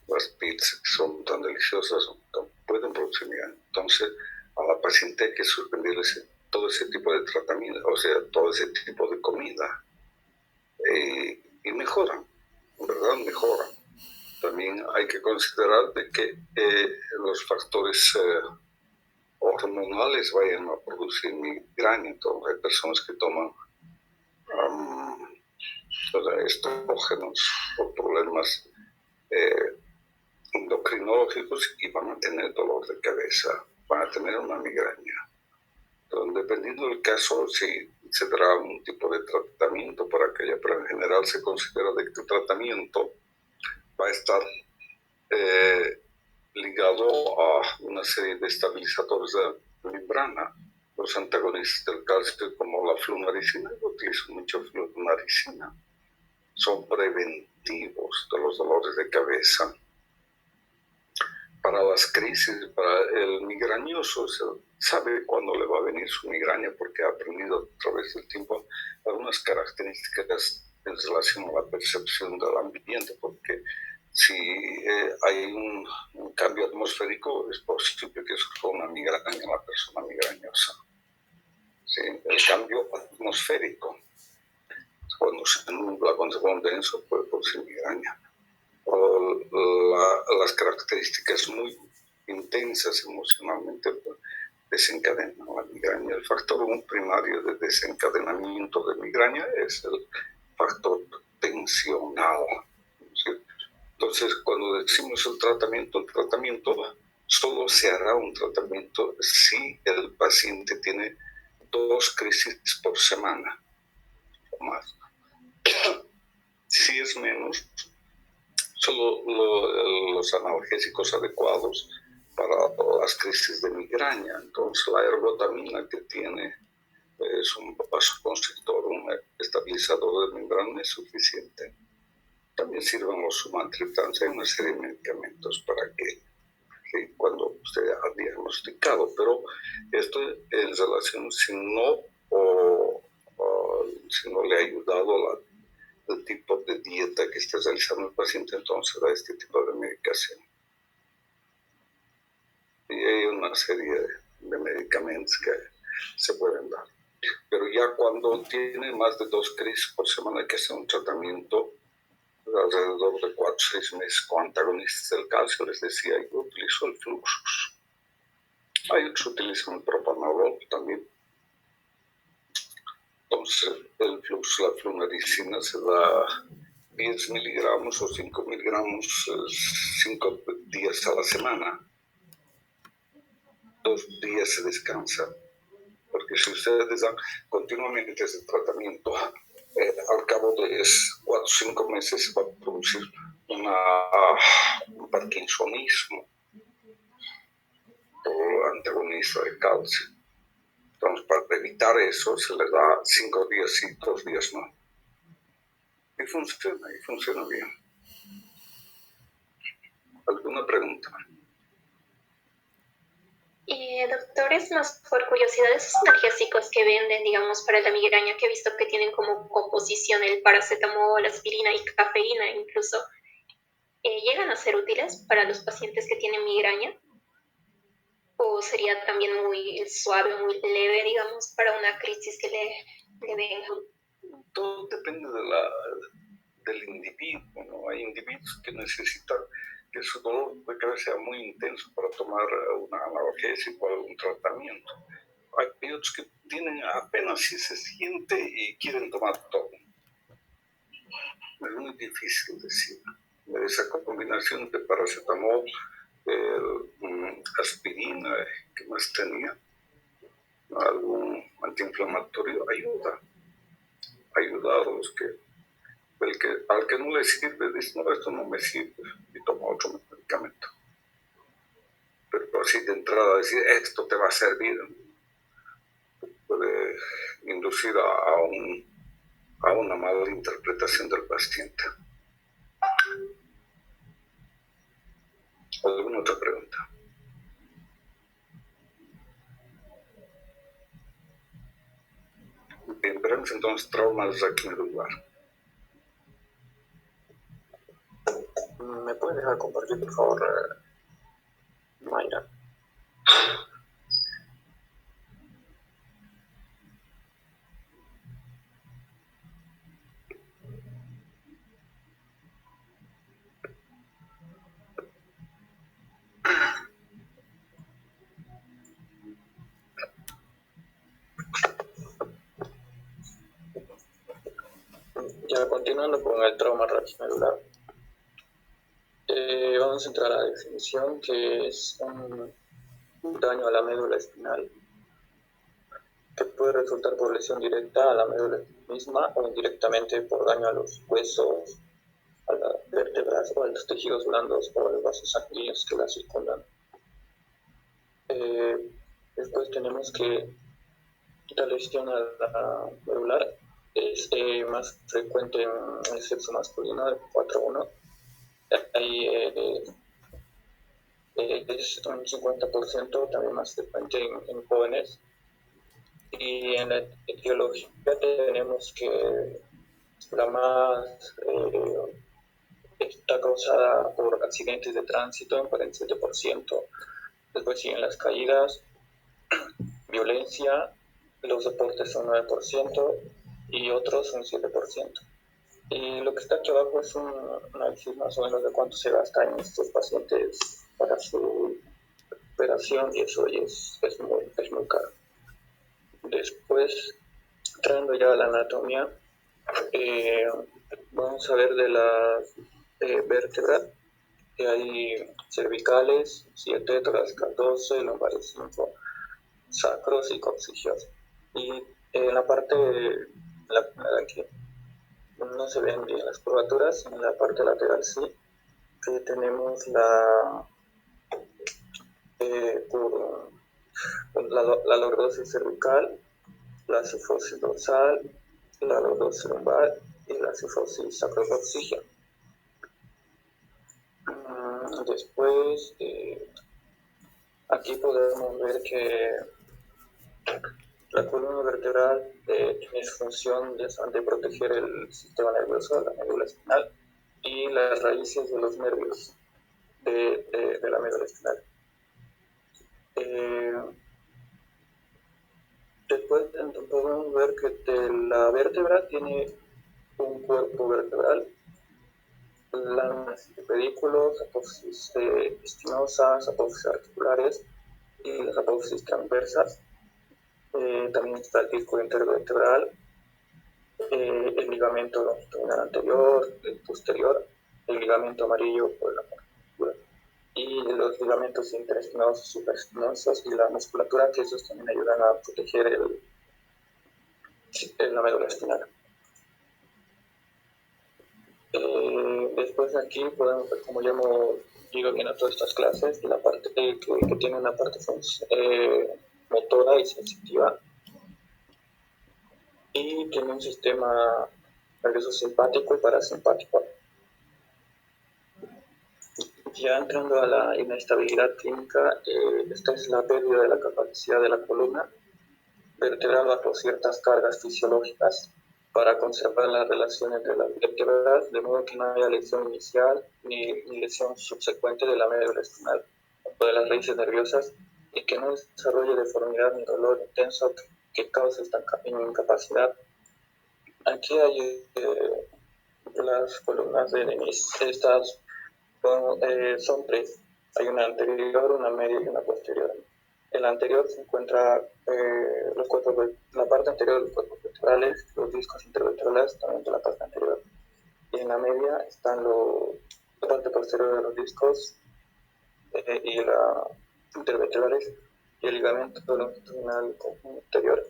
las pizzas que son tan deliciosas pueden producir migraña. Entonces, a la paciente hay que suspenderle todo ese tipo de tratamiento, o sea, todo ese tipo de comida. Y mejoran, en verdad mejoran. También hay que considerar de que los factores hormonales vayan a producir migraña. Entonces, hay personas que toman estrógenos o problemas endocrinológicos y van a tener dolor de cabeza, van a tener una migraña. Entonces, dependiendo del caso, si se dará un tipo de tratamiento para aquella, pero en general se considera de que el tratamiento va a estar ligado a una serie de estabilizadores de membrana. Los antagonistas del calcio, como la flumaricina, yo utilizo mucho flumaricina, son preventivos de los dolores de cabeza. Para las crisis, para el migrañoso, se sabe cuándo le va a venir su migraña porque ha aprendido a través del tiempo algunas características en relación a la percepción del ambiente, porque si hay un cambio atmosférico, es posible que surja una migraña en la persona migrañosa. ¿Sí? El cambio atmosférico, cuando se nubla, cuando se pone denso, puede producir migraña. O las características muy intensas emocionalmente desencadenan la migraña. El factor primario de desencadenamiento de migraña es el factor tensional. ¿Sí? Entonces, cuando decimos el tratamiento solo se hará un tratamiento si el paciente tiene 2 crisis por semana o más. Si es menos, solo los analgésicos adecuados para las crisis de migraña. Entonces, la ergotamina que tiene es un vasoconstrictor, un estabilizador de membrana es suficiente. También sirven los sumatriptans, hay una serie de medicamentos para que cuando usted ha diagnosticado, pero esto en relación si no le ha ayudado el tipo de dieta que está realizando el paciente, entonces da este tipo de medicación. Y hay una serie de medicamentos que se pueden dar. Pero ya cuando tiene más de 2 crisis por semana hay que hacer un tratamiento alrededor de 4 o 6 meses con antagonistas del calcio. Les decía, yo utilizo el Fluxus. Hay otros que utilizan el propanolol también. Entonces, el Flux, la flumaricina se da 10 miligramos o 5 miligramos 5 días a la semana. 2 días se descansa. Porque si ustedes dan continuamente ese tratamiento, al cabo de 4 o 5 meses va a producir un parkinsonismo por antagonista de calcio. Entonces, para evitar eso, se les da 5 días sí, 2 días no. y funciona bien. ¿Alguna pregunta? Doctores, más por curiosidad, esos analgésicos que venden, digamos, para la migraña, que he visto que tienen como composición el paracetamol, aspirina y cafeína incluso, ¿llegan a ser útiles para los pacientes que tienen migraña? ¿O sería también muy suave, muy leve, digamos, para una crisis que le venga? Todo depende del individuo, ¿no? Hay individuos que necesitan que su dolor de cabeza sea muy intenso para tomar un analgésico o algún tratamiento. Hay otros que tienen apenas si se siente y quieren tomar todo. Es muy difícil decir. Esa combinación de paracetamol, aspirina, ¿qué más tenía? Algún antiinflamatorio, ayuda a los que al que no le sirve, dice, no, esto no me sirve, y toma otro medicamento. Pero así de entrada decir, esto te va a servir, puede inducir a una mala interpretación del paciente. ¿Alguna otra pregunta? Bien, veremos entonces traumas aquí en el lugar. ¿Me puedes dejar compartir, por favor, Mayra? Ya continuando con el trauma raquimedular, vamos a entrar a la definición, que es un daño a la médula espinal que puede resultar por lesión directa a la médula misma o indirectamente por daño a los huesos, a las vértebras o a los tejidos blandos o a los vasos sanguíneos que la circundan. Después tenemos que la lesión a la medular es más frecuente en el sexo masculino, de 4-1. Ahí es un 50% también más frecuente en jóvenes. Y en la etiología tenemos que la más está causada por accidentes de tránsito en 47%. Después siguen las caídas, violencia, los deportes son 9% y otros un 7%. Y lo que está aquí abajo es un análisis más o menos de cuánto se gasta en estos pacientes para su recuperación, y eso es muy caro. Después, entrando ya a la anatomía, vamos a ver de las vértebras, que hay cervicales 7, torácicas 12, lumbares 5, sacros y coxígeos. Y en la parte de aquí no se ven bien las curvaturas, en la parte lateral sí, que tenemos la lordosis cervical, la cifosis dorsal, la lordosis lumbar y la cifosis sacrocoxígea. Después, aquí podemos ver que la columna vertebral tiene su función de proteger el sistema nervioso, la médula espinal, y las raíces de los nervios de la médula espinal. Después podemos ver que la vértebra tiene un cuerpo vertebral, láminas y pedículos, apófisis espinosas, apófisis articulares y las apófisis transversas. También está el disco intervertebral, el ligamento longitudinal anterior, el posterior, el ligamento amarillo por la musculatura, y los ligamentos interespinosos, supraespinosos y la musculatura, que esos también ayudan a proteger la médula espinal. Después aquí podemos ver, como ya hemos ido viendo todas estas clases, la parte que tiene una parte motora y sensitiva, y tiene un sistema nervioso simpático y parasimpático. Ya entrando a la inestabilidad clínica, esta es la pérdida de la capacidad de la columna vertebral bajo ciertas cargas fisiológicas para conservar la relación entre las vértebras, de modo que no haya lesión inicial ni lesión subsecuente de la médula espinal o de las raíces nerviosas, y que no desarrolle deformidad ni dolor intenso que cause esta incapacidad. Aquí hay las columnas de Denis. Estas son tres. Hay una anterior, una media y una posterior. En la anterior se encuentra la parte anterior de los cuerpos vertebrales, los discos intervertebrales también de la parte anterior. Y en la media están la parte posterior de los discos y la intervertebrales y el ligamento longitudinal anterior.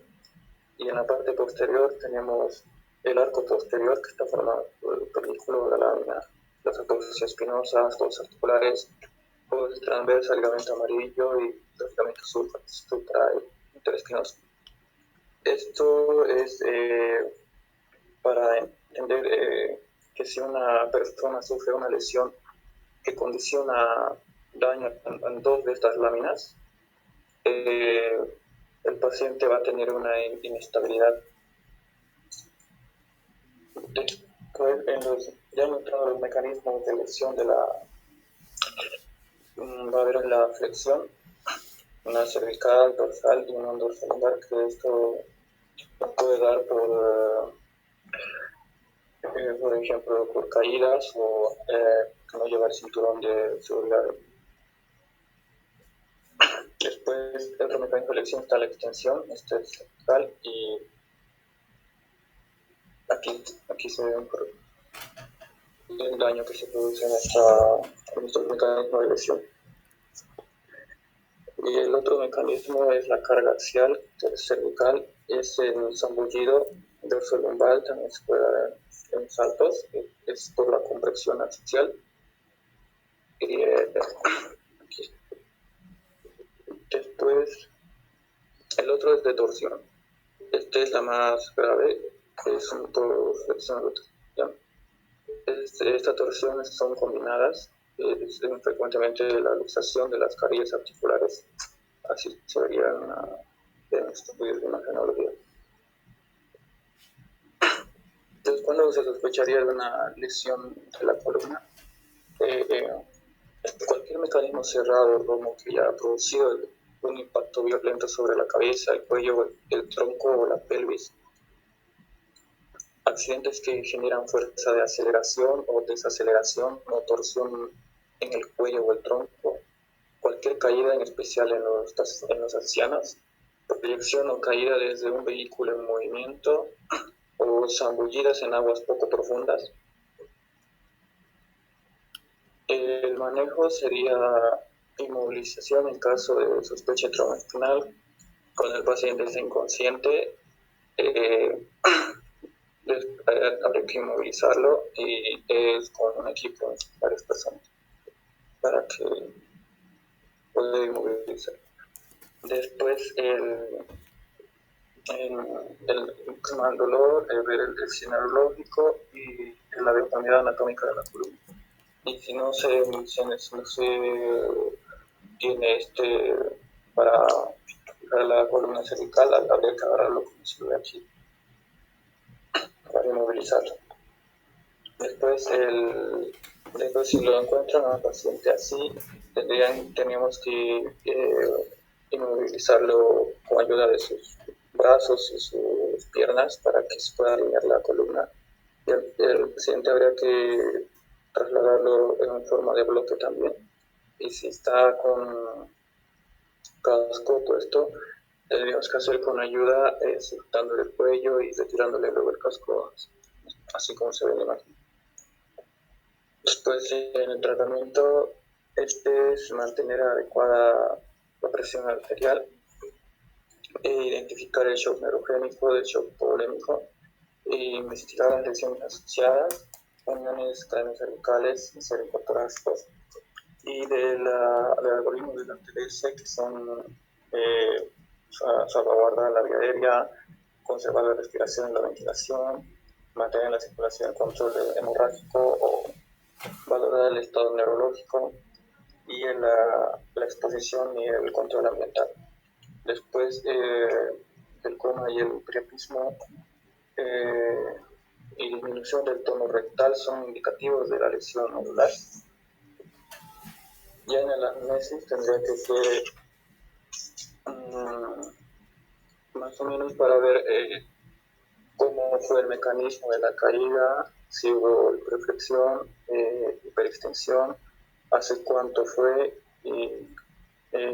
Y en la parte posterior tenemos el arco posterior, que está formado por el pedúnculo de la lámina, las apófisis espinosas, los articulares, el transverso, el ligamento amarillo y los ligamentos supra y interespinosos. Esto es para entender que si una persona sufre una lesión que condiciona daño en dos de estas láminas, el paciente va a tener una inestabilidad. Después, ya hemos entrado en los mecanismos de lesión va a haber la flexión, una cervical, dorsal y una dorsal lumbar, que esto puede dar por ejemplo, por caídas o no llevar cinturón de seguridad. Después, otro mecanismo de lesión está la extensión, este es cervical, y aquí se ve el daño que se produce en estos mecanismos de lesión. Y el otro mecanismo es la carga axial cervical, es el zambullido dorsolumbar, también se puede dar en saltos, es por la compresión axial. Y aquí. Después, el otro es de torsión. Esta es la más grave, es un por flexión rotación. Estas torsiones son combinadas, frecuentemente la luxación de las carillas articulares, así se vería en estudios de imagenología. Entonces, ¿cuándo se sospecharía de una lesión de la columna? Cualquier mecanismo cerrado, como que ya ha producido un impacto violento sobre la cabeza, el cuello, el tronco o la pelvis. Accidentes que generan fuerza de aceleración o desaceleración o torsión en el cuello o el tronco. Cualquier caída, en especial en los ancianos. Proyección o caída desde un vehículo en movimiento o zambullidas en aguas poco profundas. El manejo sería inmovilización en caso de sospecha de trauma espinal. Cuando el paciente está inconsciente, habría que inmovilizarlo y es con un equipo de varias personas para que pueda inmovilizar. Después el dolor, ver el escenario lógico y la deformidad anatómica de la columna. Y si no se tiene para la columna cervical, habría que agarrarlo como se ve aquí para inmovilizarlo. Después si lo encuentran a un paciente así, teníamos que inmovilizarlo con ayuda de sus brazos y sus piernas para que se pueda alinear la columna. Y el paciente habría que trasladarlo en forma de bloque también. Y si está con casco puesto, tendríamos que hacer con ayuda, sujetándole el cuello y retirándole luego el casco, así como se ve en la imagen. Después, en el tratamiento, es mantener adecuada la presión arterial, identificar el shock neurogénico del shock polémico, e investigar las lesiones asociadas, uniones craneocervicales y cervicotorácicos, y del algoritmo de la TLS, que son salvaguardar la vía aérea, conservar la respiración y la ventilación, mantener la circulación, el control hemorrágico o valorar el estado neurológico y la exposición y el control ambiental. Después, el coma y el priapismo y disminución del tono rectal son indicativos de la lesión nodular. Ya en el anamnesis tendría que ser más o menos para ver cómo fue el mecanismo de la caída, si hubo hiperflexión, hiperextensión, hace cuánto fue y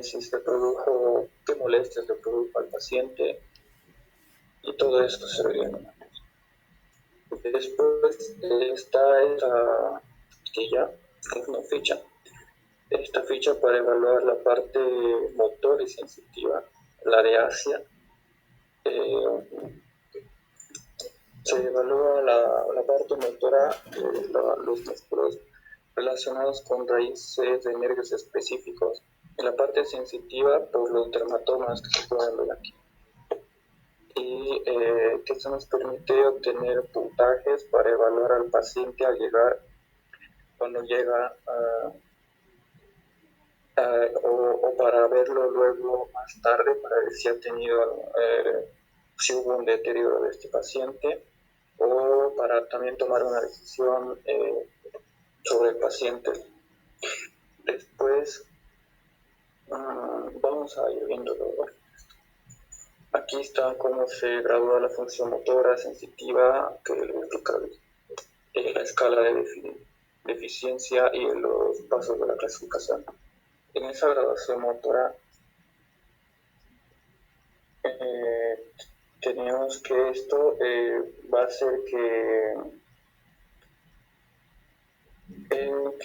si se produjo, qué molestias le produjo al paciente, y todo esto se vería en una. Después está esta ficha, es una ficha. Esta ficha para evaluar la parte motor y sensitiva, la de Asia. Se evalúa la parte motora, los músculos relacionados con raíces de nervios específicos. En la parte sensitiva, por los dermatomas que se pueden ver aquí. Y que esto nos permite obtener puntajes para evaluar al paciente al llegar, cuando llega o para verlo luego más tarde, para ver si ha tenido, si hubo un deterioro de este paciente, o para también tomar una decisión sobre el paciente. Después vamos a ir viéndolo. Aquí está cómo se gradúa la función motora sensitiva, que indica la escala de deficiencia y los pasos de la clasificación. En esa graduación motora tenemos que esto va a hacer en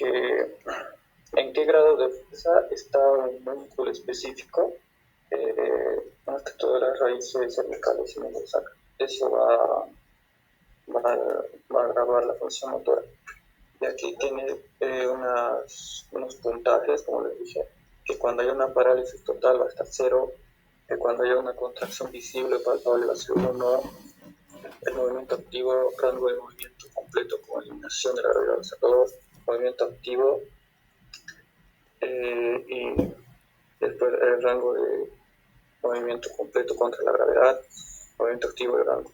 qué grado de fuerza está un músculo específico, más que todas las raíces cervicales y meniscales. Eso va a graduar la función motora. Y aquí tiene unos puntajes, como les dije, que cuando hay una parálisis total va a estar 0, que cuando haya una contracción visible palpable va a ser 1, el movimiento activo, rango de movimiento completo con eliminación de la gravedad va a ser 2, movimiento activo, y después el rango de movimiento completo contra la gravedad, movimiento activo y rango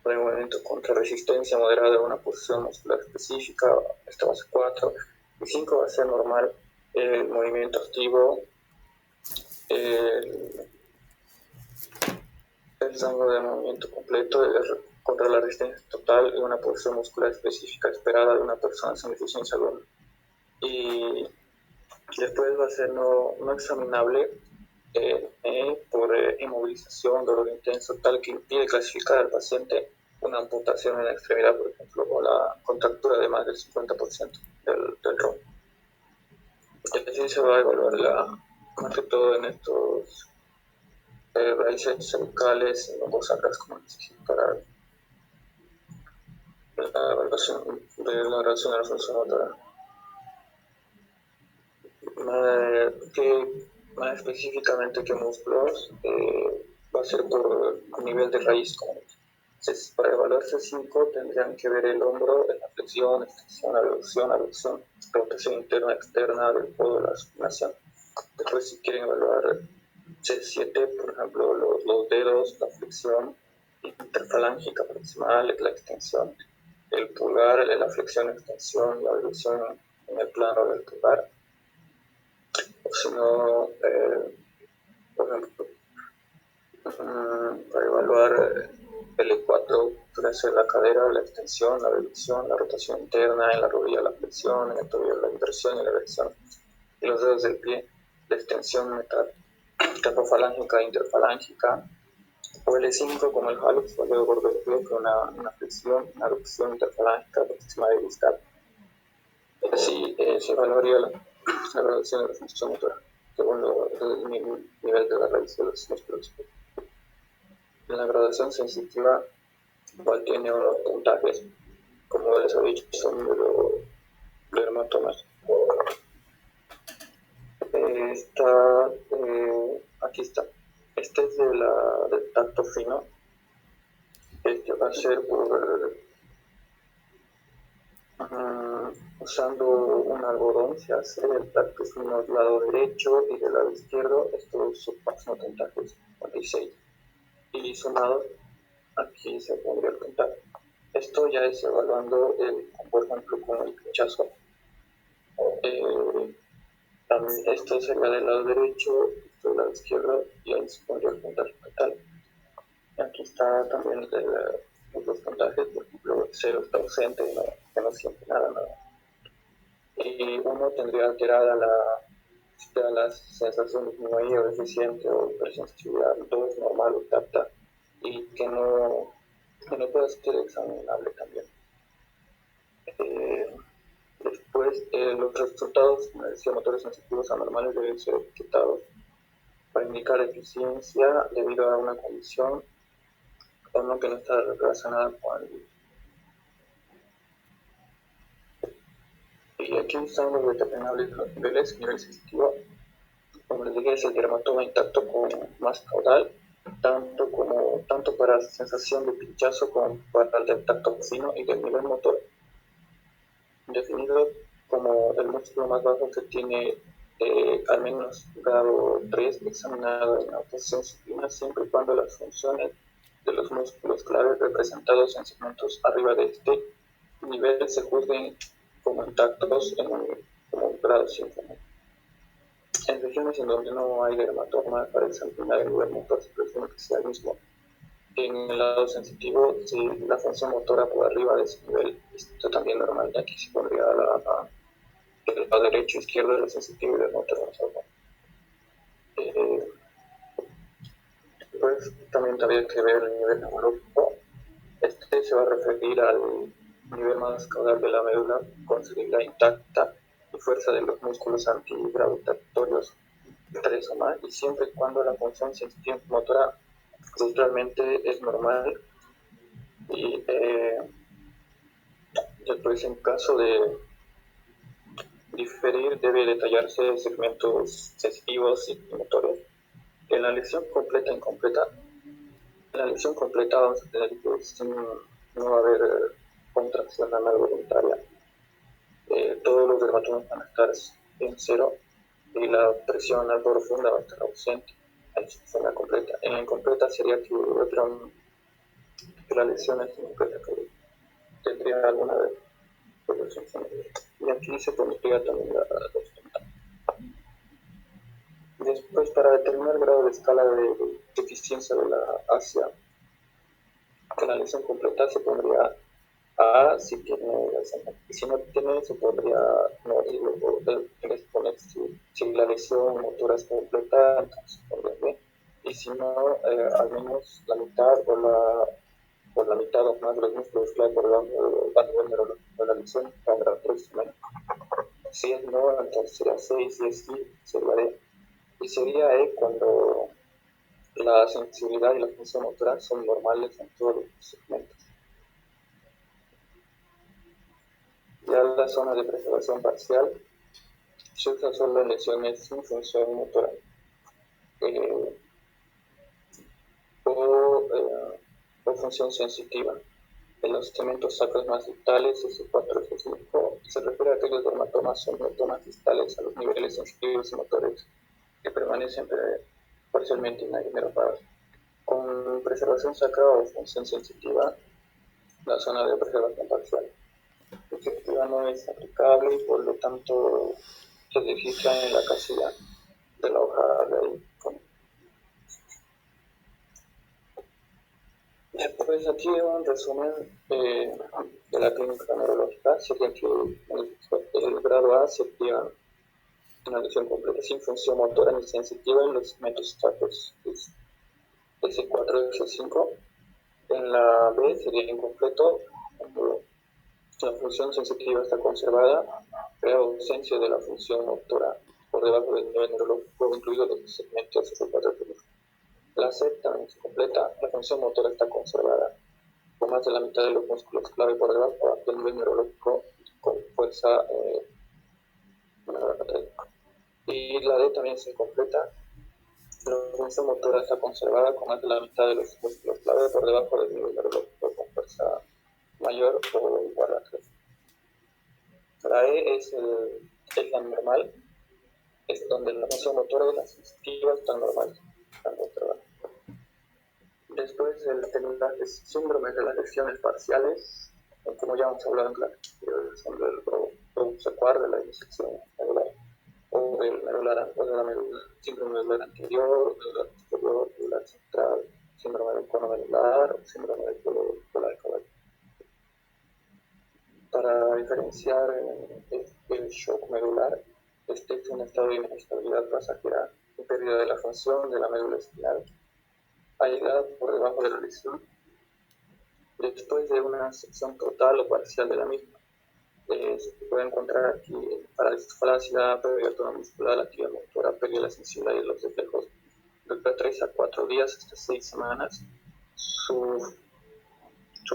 de movimiento contra resistencia moderada a una posición muscular específica, esto va a ser 4, y 5 va a ser normal, el movimiento activo, el rango de movimiento completo contra la resistencia total y una posición muscular específica esperada de una persona sin deficiencia alguna. Y después va a ser no examinable por inmovilización, dolor intenso, tal que impide clasificar al paciente una amputación en la extremidad, por ejemplo, o la contractura de más del 50% del rombo. Y así se va a evaluar más que todo en estos raíces cervicales y lumbosacras, como les dije, para la evaluación de la función motora. Más específicamente que músculos, va a ser por nivel de raíz. Para evaluar C5 tendrían que ver el hombro, la flexión, extensión, abducción, rotación interna, externa del codo, la supinación. Después, si quieren evaluar C7, por ejemplo, los dedos, la flexión interfalángica proximal, la extensión, el pulgar, la flexión, extensión, la abducción en el plano del pulgar. O si no, por ejemplo, para evaluar L4 puede ser la cadera, la extensión, la reducción, la rotación interna, en la rodilla la flexión, en el tobillo la inversión y la erección, y los dedos del pie, la extensión metafalángica e interfalángica, o L5 como el hallux o el dedo gordo del pie, con una flexión, una aducción interfalángica proximal y distal. Así se evaluaría la graduación de la función motora según el nivel de la raíz de los músculos. En la graduación sensitiva igual tiene unos puntajes, como les he dicho, son de los dermatomas. Aquí está. Este es del tacto fino. Este va a ser por Usando un algodón se hace el tacto fino del lado derecho y del lado izquierdo. Esto su máximo puntaje es 56. Y sumados, aquí se pondría el puntaje. Esto ya es evaluando, por ejemplo, con el pinchazo. También esto sería del lado derecho, esto del lado izquierdo, y ahí se pondría el puntaje total. Aquí está también los dos puntajes, por ejemplo, 0 está ausente, que no siente nada. Y uno tendría alterada las sensaciones muy o deficiente o hipersensibilidad, 2 normal o tapta, y que no puede ser examinable también. Después, los resultados, como decía, motores sensitivos anormales deben ser etiquetados para indicar deficiencia debido a una condición o no que no está relacionada con el. Y aquí están los determinables de los niveles. Nivel sensitivo, como les dije, es el dermatoma intacto con más caudal, tanto para sensación de pinchazo como para el del tacto fino y del nivel motor, definido como el músculo más bajo que tiene al menos grado 3 examinado en la posición supina, siempre y cuando las funciones de los músculos claves representados en segmentos arriba de este nivel se juzguen como intactos como un grado 5. En regiones en donde no hay dermatoma para examinar el nivel motor se presume que sea el mismo. En el lado sensitivo, si la función motora por arriba de ese nivel, esto también normal, y aquí se pondría el lado derecho e izquierdo de la sensitivo y del motor. Pues también habría que ver el nivel neurológico. Este se va a referir al nivel más caudal de la médula con seguridad intacta y fuerza de los músculos antigravitatorios 3 o más, y siempre y cuando la función sensitiva motora realmente es normal. Y después, en caso de diferir, debe detallarse segmentos sensitivos y motores. En la lección completa e incompleta, en la lección completa vamos a tener que no va a haber contracción anal voluntaria. Todos los dermatomas van a estar en 0 y la presión anal profunda va a estar ausente. En la completa. En la incompleta sería que la lesión es incompleta, que tendría alguna de y aquí se pondría también la Después, para determinar el grado de escala de deficiencia de la ASIA, que la lesión completa se pondría A si tiene, y si no tiene, se podría no, y luego poner si la lesión motora es completa, entonces se pondría B, y si no, al menos la mitad o la mitad o más de los músculos clave por debajo a nivel neurológico de la lesión, para 3 menos. Si es no, entonces sería C, y si es sí, sería D. Y sería E cuando la sensibilidad y la función motora son normales en todos los segmentos. Ya la zona de preservación parcial se usa solo en lesiones sin función motora o función sensitiva. En los segmentos sacros más distales, S4 y S5, se refiere a aquellos dermatomas o dermatomas distales a los niveles sensitivos y motores que permanecen parcialmente innervados. Con preservación sacra o función sensitiva, la zona de preservación parcial efectiva no es aplicable y por lo tanto se registra en la casilla de la hoja de ahí. Después aquí un resumen de la clínica neurológica. Sería que el grado A sería una lesión completa sin función motora ni sensitiva en los segmentos sacros S4 y S5. En la B sería incompleto cuando la función sensitiva está conservada, pero ausencia de la función motora por debajo del nivel neurológico, incluidos los segmentos S4 y S5. La C también es completa, la función motora está conservada, con más de la mitad de los músculos clave por debajo del nivel neurológico con fuerza. Y la D también es incompleta, la función motora está conservada con más de la mitad de los músculos clave por debajo del nivel neurológico con fuerza mayor o igual a 3. La E es la normal, es donde la función motora y la sensitiva están normales. Después el síndrome de las lesiones parciales, como ya hemos hablado en clase, son del globo secuar, de la disección medular, o del medular, o de la síndrome medular anterior, medular posterior, medular central, síndrome del cono medular, síndrome del cola de caballo. Para diferenciar el shock medular, este es un estado de inestabilidad pasajera y pérdida de la función de la médula espinal, aislada por debajo de la lesión, después de una sección total o parcial de la misma. Se puede encontrar aquí parálisis flácida, pérdida de tono muscular, actividad motora, pérdida de la sensibilidad y los reflejos de 3 a 4 días hasta 6 semanas. Su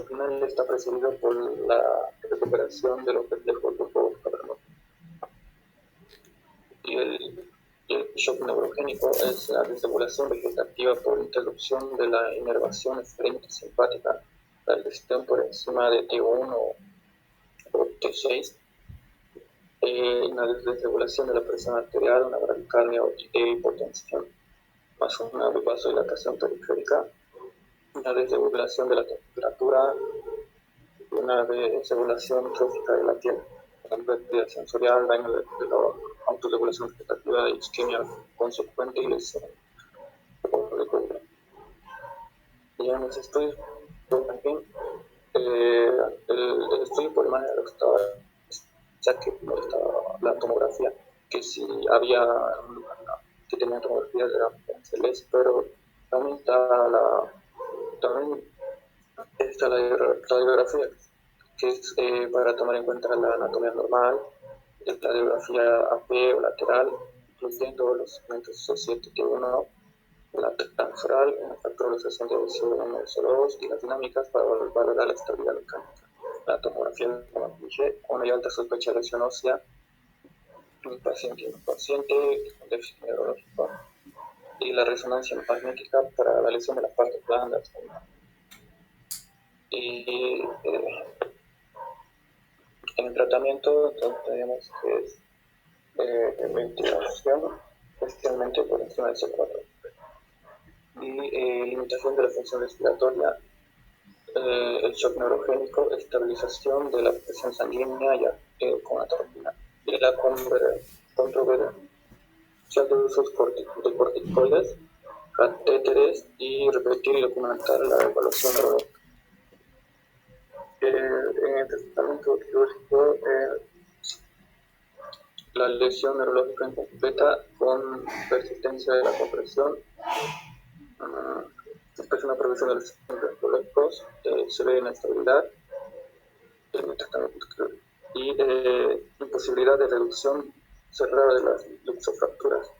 final está precedido por la recuperación de los reflejos del juego paternal. Y el shock neurogénico es la desregulación vegetativa por interrupción de la inervación esférica simpática, la lesión por encima de T1 o T6, una desregulación de la presión arterial, una bradicardia o hipotensión, más una vasodilatación periférica, una desregulación de la temperatura, una desregulación trófica de la piel, una pérdida sensorial, daño de la autorregulación vegetativa, isquemia consecuente y lesión de columna. Y en los estudios, también, el estudio por imagen de lo que estaba, ya que no estaba la tomografía, que si había un lugar que tenía tomografías era excelente, pero también está la radiografía, que es para tomar en cuenta la anatomía normal, la radiografía AP o lateral, incluyendo los segmentos C7, T1, la transferal, el factor de asociación de SO1 y SO2 y las dinámicas para valorar la estabilidad mecánica. La tomografía, como dije, con una alta sospecha de lesión ósea, un paciente inconsciente con déficit neurológico, y la resonancia magnética para la lesión de las partes blandas. Y en el tratamiento entonces tenemos que es ventilación, especialmente por encima del C4, y limitación de la función respiratoria, el shock neurogénico, estabilización de la presión sanguínea con atropina, y la controversia de usos de corticoides, catéteres, y repetir y documentar la evaluación neurológica. En el tratamiento quirúrgico, la lesión neurológica incompleta con persistencia de la compresión, después una progresión de los signos neurológicos, se ve inestabilidad en el tratamiento quirúrgico y imposibilidad de reducción cerrada de las luxofracturas.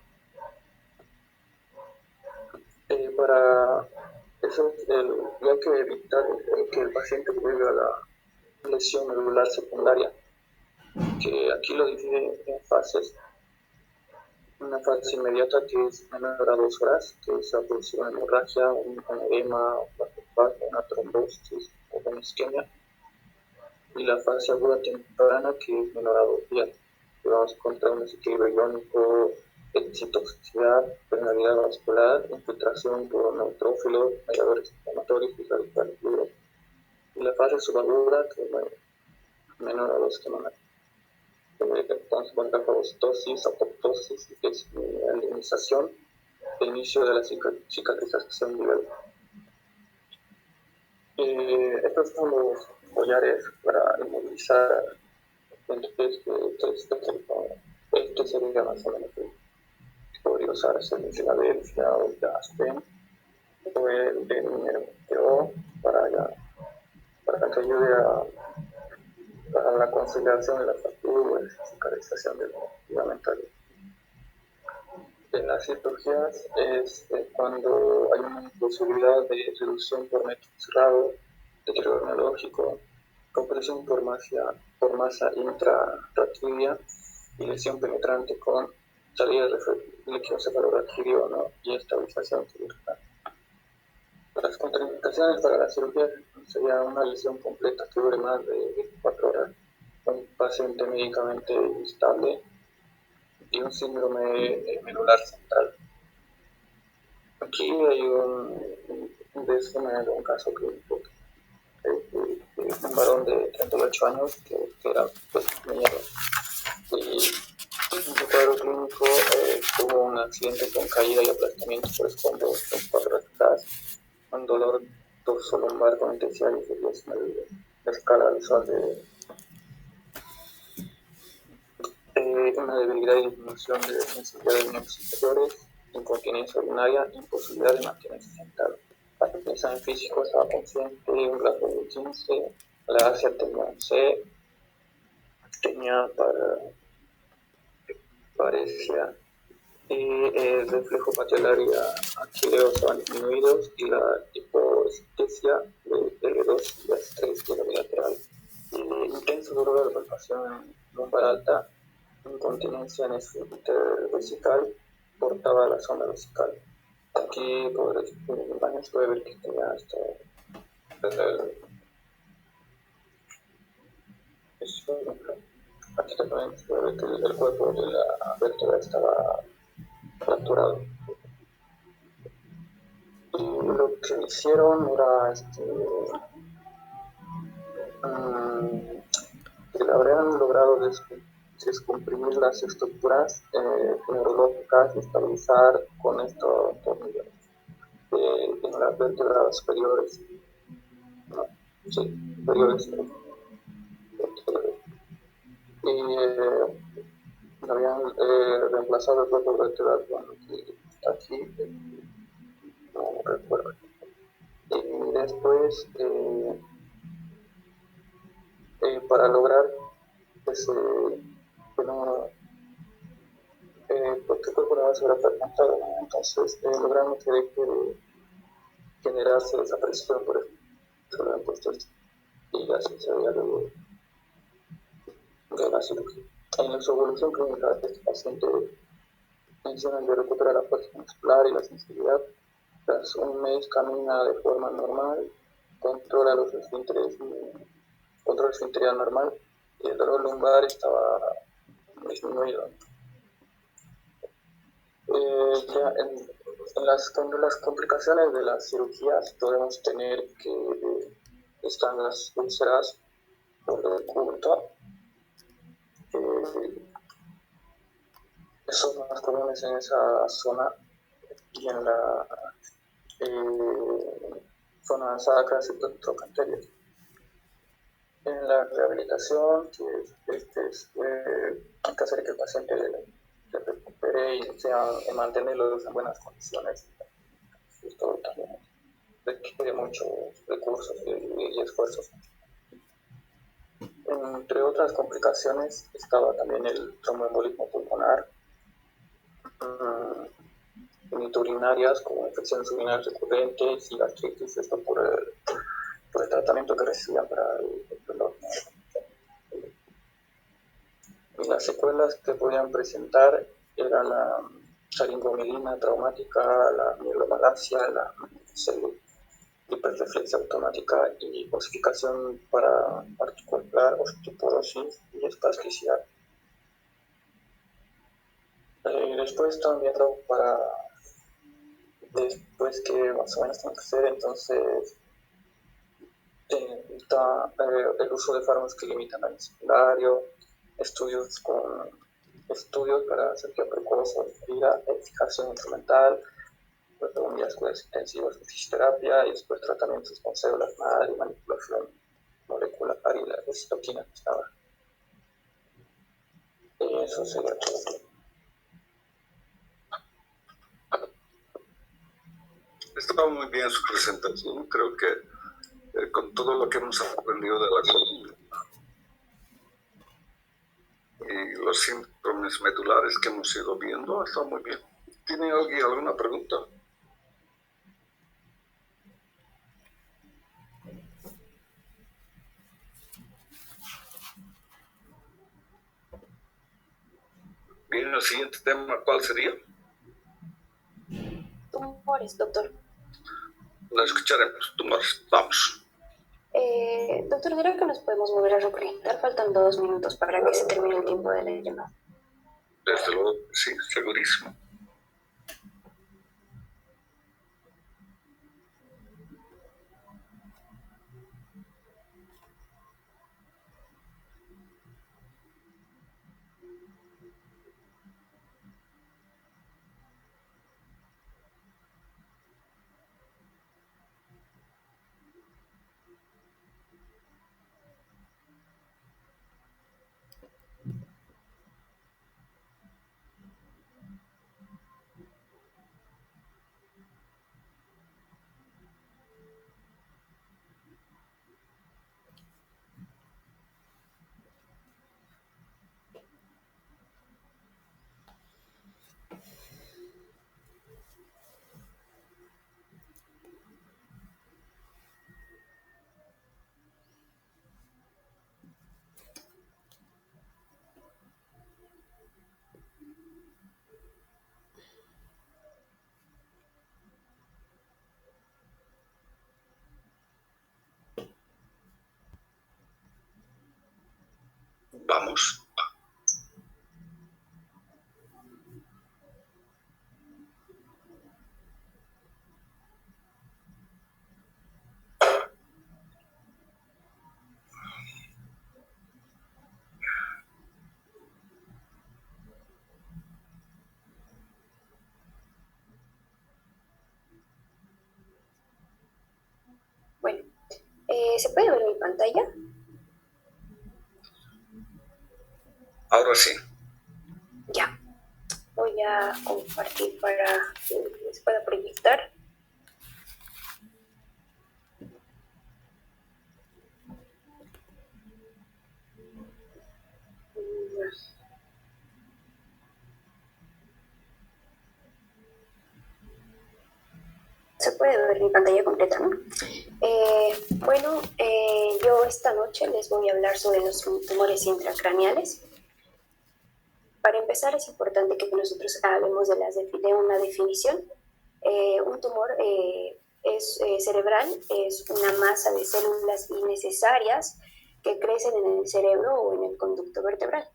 Para eso hay que evitar que el paciente llegue a la lesión medular secundaria, que aquí lo divide en fases. Una fase inmediata que es menor a 2 horas, que es la producción de hemorragia, un edema, una trombosis o una isquemia. Y la fase aguda temprana, que es menor a 2 días, que vamos a encontrar un desequilibrio iónico, excitoxicidad, permeabilidad vascular, infiltración por neutrófilos, mediadores inflamatorios y radicales libres. Y la fase subaguda, que es menor a 2 semanas. Entonces, con la fagocitosis, apoptosis, que es la indemnización, el inicio de la cicatrización nivel. Estos son los collares para inmovilizar. Entonces, este sería más o menos que podría usarse en Filadelfia o el Aspen o el de MTO para que ayude a la conciliación de las fracturas y cicatrización de los ligamentarios. En las cirugías es cuando hay una posibilidad de reducción por método cerrado, deterioro neurológico, compresión por masa intrarraquídea y lesión penetrante con salida de líquido cefalorraquídeo, ¿no? Y estabilización quirúrgica. Las contraindicaciones para la cirugía sería una lesión completa que dure más de 24 horas, un paciente médicamente estable y un síndrome medular central. Aquí hay un caso clínico, un varón de 38 años que era pues, niñero, y en su cuadro clínico tuvo un accidente con caída y aplastamiento por escombros en 4 atrás, un dolor dorsolumbar con intensidad de la escala visual de una debilidad y disminución de sensibilidad de miembros inferiores, incontinencia urinaria, imposibilidad de mantenerse sentado. Para el examen físico estaba consciente, un grado de 15, la Asia tenía un C, tenía parecía el reflejo patellaria aquileo estaban disminuidos y la hipoestesia de L2 y S3 de la bilateral. Intenso dolor de palpación lumbar alta, incontinencia en el esfínter vesical, portaba la zona vesical. Aquí en el baño se puede ver que tenía hasta aquí también se puede ver que el cuerpo de la vértebra estaba fracturado. Y lo que hicieron era que habrían logrado descomprimir las estructuras neurológicas y estabilizar con estos tornillos en las vértebras superiores, ¿no? Sí, superiores. Y habían reemplazado el cuerpo vertebral con lo que está aquí, no recuerdo. Y después, para lograr que no, porque el cuerpo no se hubiera fragmentado, ¿no? Entonces lograron que deje de generarse esa presión por eso, se lo han puesto y así se veía luego de la cirugía. En su evolución clínica, este paciente mencionan de recuperar la fuerza muscular y la sensibilidad. Tras un mes camina de forma normal, controla los esfínteres, controla el esfínter normal y el dolor lumbar estaba disminuido. En las complicaciones de las cirugías podemos tener que están las úlceras por el culto, son más comunes en esa zona y en la zona sacra y trochanterias. En la rehabilitación, hay que hacer que el paciente se recupere y mantenerlo en buenas condiciones. Esto también requiere muchos recursos y esfuerzos. Entre otras complicaciones estaba también el tromboembolismo pulmonar, urinarias como infecciones urinarias recurrentes y gastritis, esto por el tratamiento que recibían para el dolor. Y las secuelas que podían presentar eran la faringomielina traumática, la mielomalacia, la hiperreflexia automática y osificación para articular, osteoporosis y espasticidad. Después están viendo después que más o menos tiene que hacer, entonces está el uso de fármacos que limitan el secundario, estudios para cirugía precoz o fijación instrumental, luego días cuidados intensivos de fisioterapia y después tratamientos con células madre y manipulación molecular y la citoquina que estaba. Y eso sería todo. Estaba muy bien su presentación. Creo que con todo lo que hemos aprendido de la columna y los síndromes medulares que hemos ido viendo, está muy bien. ¿Tiene alguien alguna pregunta? Bien, el siguiente tema, ¿cuál sería? Tumores, doctor. La escucharemos. Tumores. Vamos. Doctor, ¿dirá que nos podemos volver a reconectar? Faltan 2 minutos para que se termine el tiempo de la llamada. Desde luego, sí, segurísimo. Vamos. Bueno, ¿se puede ver mi pantalla? Ahora sí. Ya. Voy a compartir para que se pueda proyectar. Se puede ver mi pantalla completa, ¿no? Bueno, yo esta noche les voy a hablar sobre los tumores intracraneales. Para empezar, es importante que nosotros hablemos de una definición. Un tumor cerebral es una masa de células innecesarias que crecen en el cerebro o en el conducto vertebral.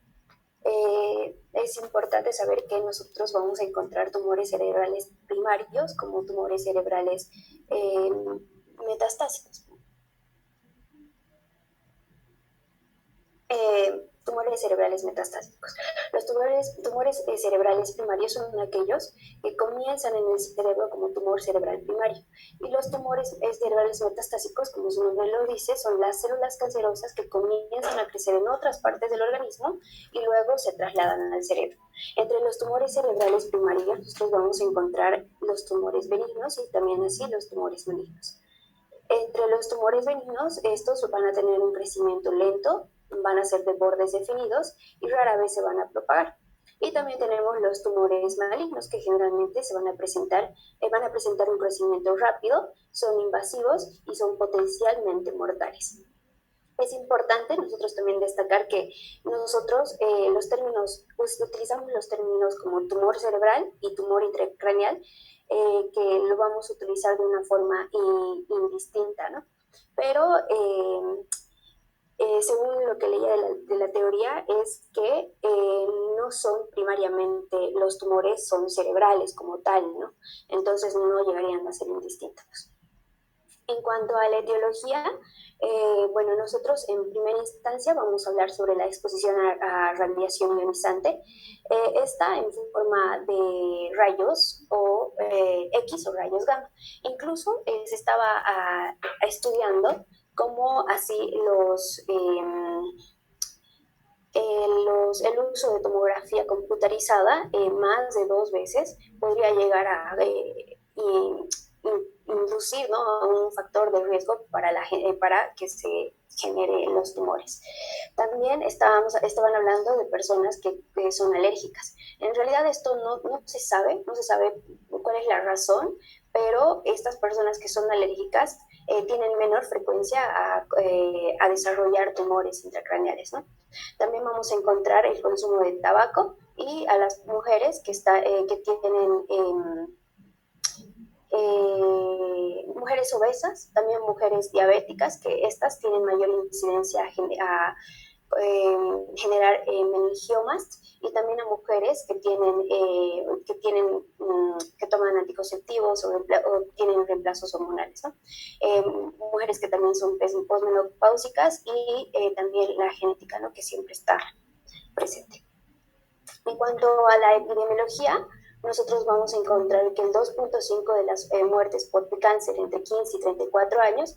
Es importante saber que nosotros vamos a encontrar tumores cerebrales primarios como tumores cerebrales metastásicos. Tumores cerebrales metastásicos. Los tumores cerebrales primarios son aquellos que comienzan en el cerebro como tumor cerebral primario. Y los tumores cerebrales metastásicos, como su nombre lo dice, son las células cancerosas que comienzan a crecer en otras partes del organismo y luego se trasladan al cerebro. Entre los tumores cerebrales primarios, nosotros vamos a encontrar los tumores benignos y también así los tumores malignos. Entre los tumores benignos, estos van a tener un crecimiento lento, van a ser de bordes definidos y rara vez se van a propagar. Y también tenemos los tumores malignos que generalmente van a presentar un crecimiento rápido, son invasivos y son potencialmente mortales. Es importante nosotros también destacar que nosotros utilizamos los términos como tumor cerebral y tumor intracraneal, que lo vamos a utilizar de una forma indistinta, ¿no? Pero según lo que leía de la teoría, es que no son primariamente los tumores, son cerebrales como tal, ¿no? Entonces no llegarían a ser indistintos. En cuanto a la etiología, bueno, nosotros en primera instancia vamos a hablar sobre la exposición a radiación ionizante. Esta en forma de rayos o X o rayos gamma. Incluso se estaba estudiando cómo así el uso de tomografía computarizada más de 2 veces podría llegar a inducir, ¿no?, un factor de riesgo para que se generen los tumores. También estaban hablando de personas que son alérgicas. En realidad esto no se sabe cuál es la razón, pero estas personas que son alérgicas tienen menor frecuencia a desarrollar tumores intracraneales, ¿no? También vamos a encontrar el consumo de tabaco y a las mujeres que tienen mujeres obesas, también mujeres diabéticas, que estas tienen mayor incidencia a generar meningiomas, y también a mujeres que toman anticonceptivos o tienen reemplazos hormonales, ¿no? Mujeres que también son posmenopáusicas, y también la genética, ¿no?, que siempre está presente. En cuanto a la epidemiología, nosotros vamos a encontrar que el 2.5 de las muertes por cáncer entre 15 y 34 años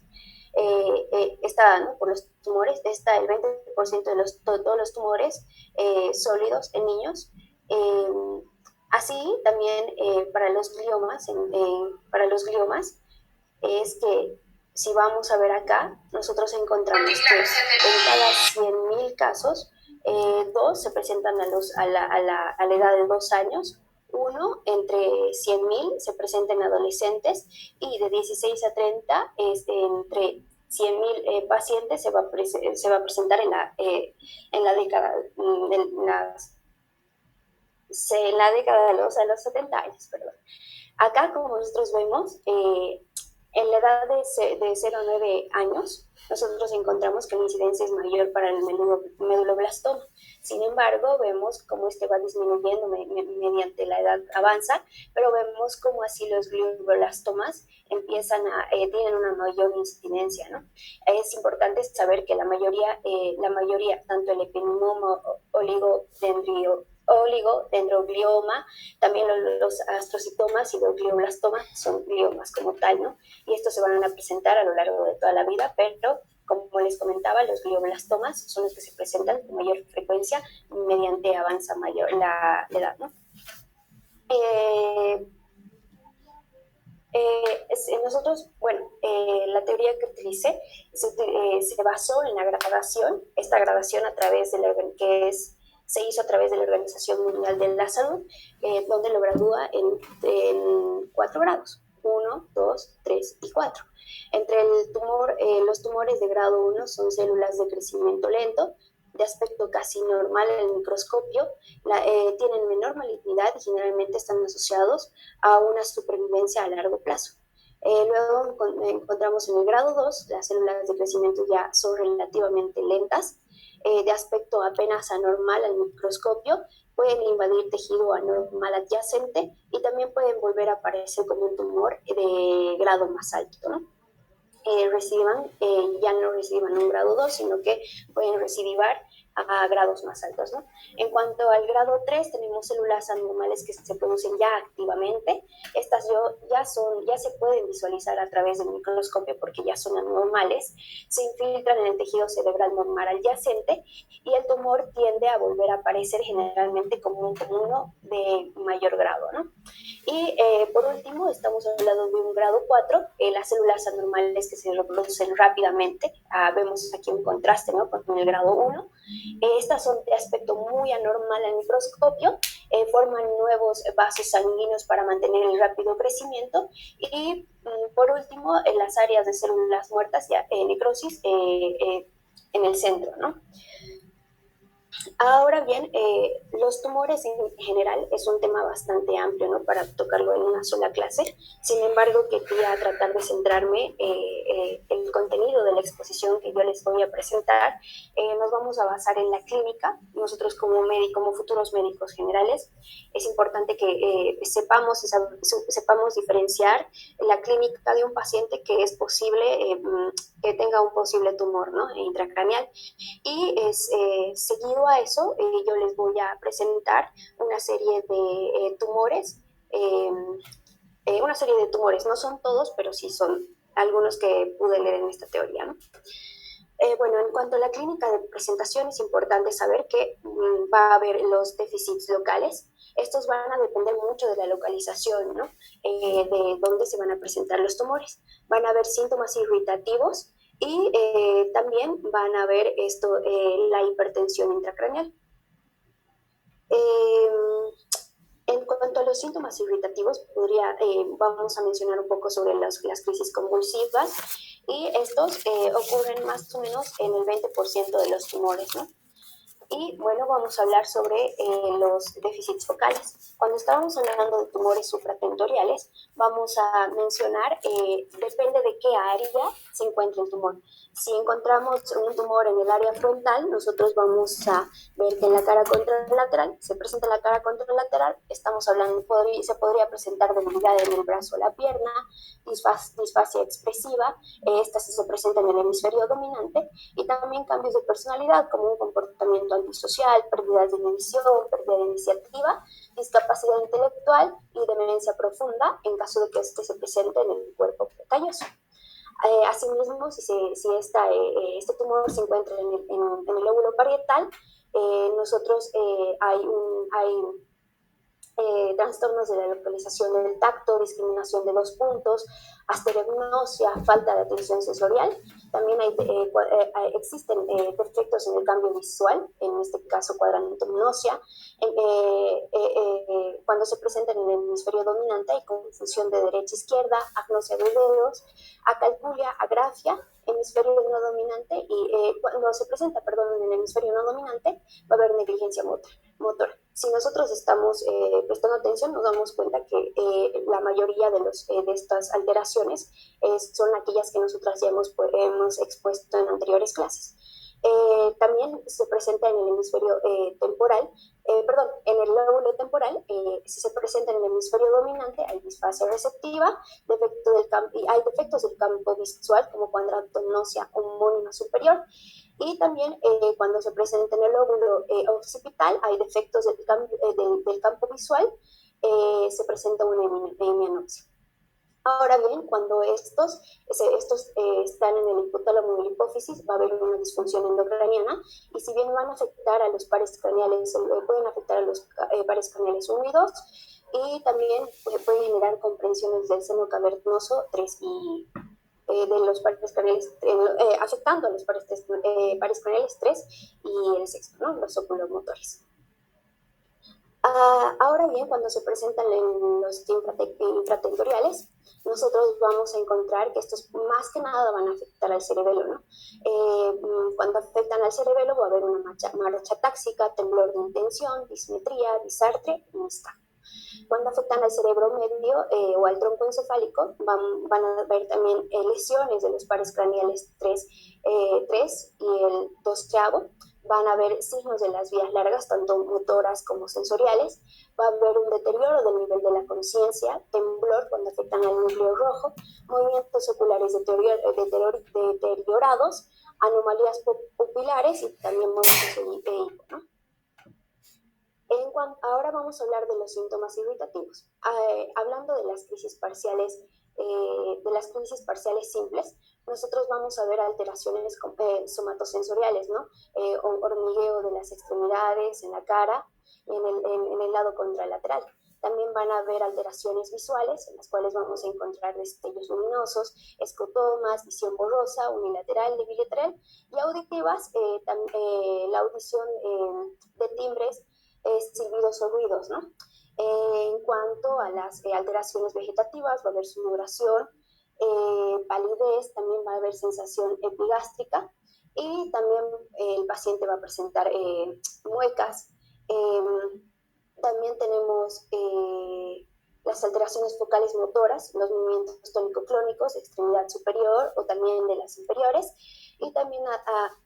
está, ¿no?, por los tumores. Está el 20% de todos los tumores sólidos en niños. Así también para los gliomas, es que si vamos a ver acá, nosotros encontramos que en cada 100.000 casos, 2 se presentan a la edad de 2 años, 1 entre 100.000 se presenta en adolescentes, y de 16 a 30, entre 100.000 pacientes se va a presentar en la década, en la década de los 70 años, perdón. Acá, como nosotros vemos, en la edad de 0 a 9 años, nosotros encontramos que la incidencia es mayor para el meduloblastoma. Sin embargo, vemos cómo este va disminuyendo mediante la edad avanza, pero vemos cómo así los glioblastomas tienen una mayor incidencia, ¿no? Es importante saber que la mayoría, tanto el epineumo oligodendroglioma, también los astrocitomas y los glioblastomas son gliomas como tal, ¿no? Y estos se van a presentar a lo largo de toda la vida, pero como les comentaba, los glioblastomas son los que se presentan con mayor frecuencia mediante avanza mayor la edad, ¿no? Nosotros, la teoría que utilicé se basó en la gradación, esta gradación se hizo a través de la Organización Mundial de la Salud, donde lo gradúa en 4 grados, 1, 2, 3 y 4. Entre los tumores de grado 1 son células de crecimiento lento, de aspecto casi normal en el microscopio, tienen menor malignidad y generalmente están asociados a una supervivencia a largo plazo. Luego encontramos en el grado 2, las células de crecimiento ya son relativamente lentas, de aspecto apenas anormal al microscopio, pueden invadir tejido anormal adyacente y también pueden volver a aparecer como un tumor de grado más alto, ¿no? Ya no reciban un grado 2, sino que pueden recidivar a grados más altos, ¿no? En cuanto al grado 3, tenemos células anormales que se producen ya activamente. Estas ya se pueden visualizar a través del microscopio porque ya son anormales, se infiltran en el tejido cerebral normal adyacente y el tumor tiende a volver a aparecer generalmente como uno de mayor grado, ¿no? Y por último, estamos hablando de un grado 4, las células anormales que se reproducen rápidamente. Vemos aquí un contraste, ¿no?, con el grado 1. Estas son de aspecto muy anormal al microscopio, forman nuevos vasos sanguíneos para mantener el rápido crecimiento. Y por último, en las áreas de células muertas, necrosis en el centro, ¿no? Ahora bien, los tumores en general es un tema bastante amplio, ¿no?, para tocarlo en una sola clase. Sin embargo, quería tratar de centrarme el contenido de la exposición que yo les voy a presentar. Nos vamos a basar en la clínica. Nosotros como futuros médicos generales, es importante que sepamos diferenciar la clínica de un paciente que es posible que tenga un posible tumor, ¿no?, intracraneal. Y seguido a eso, yo les voy a presentar una serie de tumores, no son todos, pero sí son algunos que pude leer en esta teoría, ¿no? En cuanto a la clínica de presentación, es importante saber que va a haber los déficits locales. Estos van a depender mucho de la localización, ¿no?, de dónde se van a presentar los tumores. Van a haber síntomas irritativos y también van a haber la hipertensión intracraneal. En cuanto a los síntomas irritativos, vamos a mencionar un poco sobre las crisis convulsivas, y estos ocurren más o menos en el 20% de los tumores, ¿no? Y bueno, vamos a hablar sobre los déficits focales. Cuando estábamos hablando de tumores supratentoriales, vamos a mencionar, depende de qué área se encuentra el tumor. Si encontramos un tumor en el área frontal, nosotros vamos a ver que en la cara contralateral, se presenta la cara contralateral, estamos hablando, se podría presentar debilidad en el brazo o la pierna, disfasia expresiva, esta se presenta en el hemisferio dominante, y también cambios de personalidad como un comportamiento antisocial, pérdidas de inhibición, pérdida de iniciativa, discapacidad intelectual y demencia profunda en caso de que este se presente en el cuerpo calloso. Asimismo, si este tumor se encuentra en el lóbulo parietal, nosotros hay trastornos de la localización del tacto, discriminación de los puntos, asterognosia, falta de atención sensorial. También existen defectos en el cambio visual, en este caso cuadrantomnosia. Cuando se presentan en el hemisferio dominante hay confusión de derecha a izquierda, agnosia de dedos, acalculia, agrafia, hemisferio no dominante, y cuando se presenta, en el hemisferio no dominante va a haber negligencia motora. Si nosotros estamos prestando atención, nos damos cuenta que la mayoría de estas alteraciones son aquellas que nosotras ya hemos expuesto en anteriores clases. También se presenta en el hemisferio temporal, en el lóbulo temporal. Si se presenta en el hemisferio dominante, hay disfasia receptiva, y hay defectos del campo visual, como cuadrantomnosia homónima superior. Y también cuando se presenta en el lóbulo occipital, hay defectos del campo visual, se presenta una hemianopsia. Ahora bien, cuando estos están en el hipotálamo y la hipófisis, va a haber una disfunción endocraniana, y si bien van a afectar a los pares craneales, pueden afectar a los pares craneales 1 y 2, y también pueden generar comprensiones del seno cavernoso 3 y de los pares craneales, afectando a los pares craneales 3 y el sexto, ¿no? Los oculomotores. Ahora bien, cuando se presentan en los infratentoriales, nosotros vamos a encontrar que estos más que nada van a afectar al cerebelo, ¿no? Cuando afectan al cerebelo va a haber una marcha táxica, temblor de intención, dismetría, disartre y nistagmo. Cuando afectan al cerebro medio o al tronco encefálico, van a haber también lesiones de los pares craneales 3 y el 12º. Van a haber signos de las vías largas, tanto motoras como sensoriales. Va a haber un deterioro del nivel de la conciencia, temblor cuando afectan al núcleo rojo, movimientos oculares deteriorados, anomalías pupilares y también movimientos de hipo, ¿no? Ahora vamos a hablar de los síntomas irritativos. Hablando de las crisis parciales simples, nosotros vamos a ver alteraciones somatosensoriales, ¿no? Hormigueo de las extremidades, en la cara, en el lado contralateral. También van a haber alteraciones visuales, en las cuales vamos a encontrar destellos luminosos, escotomas, visión borrosa, unilateral y bilateral, y auditivas, la audición de timbres, silbidos o ruidos, ¿no? En cuanto a las alteraciones vegetativas, va a haber sudoración, palidez, también va a haber sensación epigástrica, y también el paciente va a presentar muecas. También tenemos las alteraciones focales motoras, los movimientos tónico-clónicos de extremidad superior o también de las inferiores, y también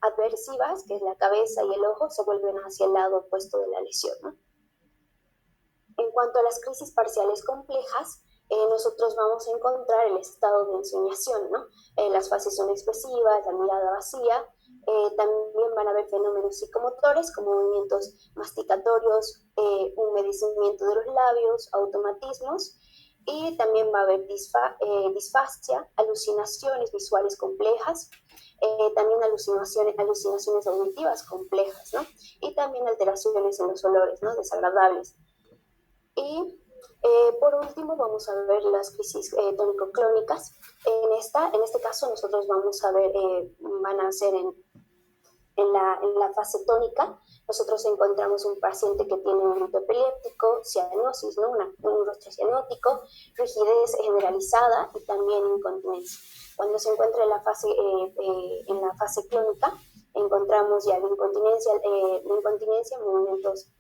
adversivas, que es la cabeza y el ojo, se vuelven hacia el lado opuesto de la lesión, ¿no? En cuanto a las crisis parciales complejas, nosotros vamos a encontrar el estado de ensoñación, ¿no? Las fases son expresivas, la mirada vacía. También van a haber fenómenos psicomotores como movimientos masticatorios, humedecimiento de los labios, automatismos, y también va a haber disfasia, alucinaciones visuales complejas, también alucinaciones auditivas complejas, ¿no? Y también alteraciones en los olores, ¿no? Desagradables. Y por último vamos a ver las crisis tónico-clónicas. En este caso nosotros vamos a ver, van a ser en la fase tónica. Nosotros encontramos un paciente que tiene un grito epiléptico, cianosis, ¿no? Un rostro cianótico, rigidez generalizada y también incontinencia. Cuando se encuentra en la fase clónica, encontramos ya movimientos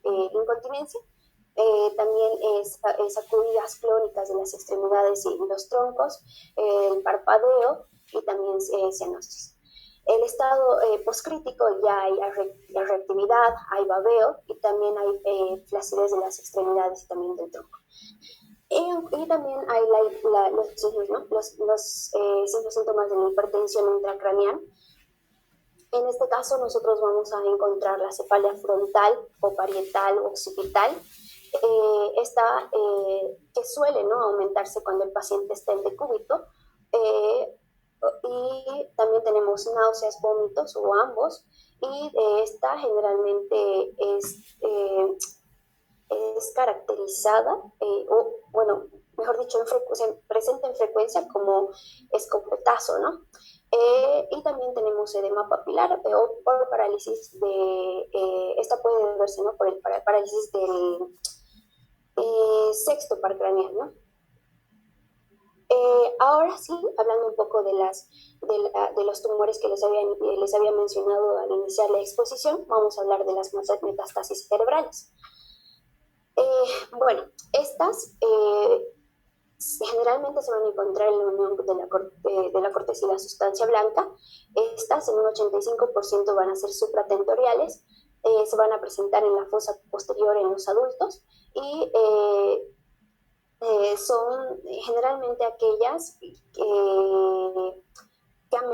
de incontinencia, también sacudidas clónicas de las extremidades y los troncos, el parpadeo y también cianosis. El estado poscrítico ya hay reactividad, hay babeo y también hay flacidez de las extremidades y también del tronco. Y también hay los signos, ¿no? los síntomas de la hipertensión intracraneal. En este caso nosotros vamos a encontrar la cefalea frontal o parietal o occipital, que suele, ¿no?, aumentarse cuando el paciente está en decúbito, y también tenemos náuseas, vómitos o ambos, y esta generalmente es caracterizada, o bueno, mejor dicho, presenta en frecuencia como escopetazo, ¿no? Y también tenemos edema papilar o por parálisis esta puede verse, ¿no?, por el parálisis del sexto par craneal, ¿no? Ahora sí, hablando un poco de los tumores que les había mencionado al iniciar la exposición, vamos a hablar de las metástasis cerebrales. Bueno, estas generalmente se van a encontrar en la unión de la corteza y la sustancia blanca. Estas en un 85% van a ser supratentoriales, se van a presentar en la fosa posterior en los adultos y son generalmente aquellas que han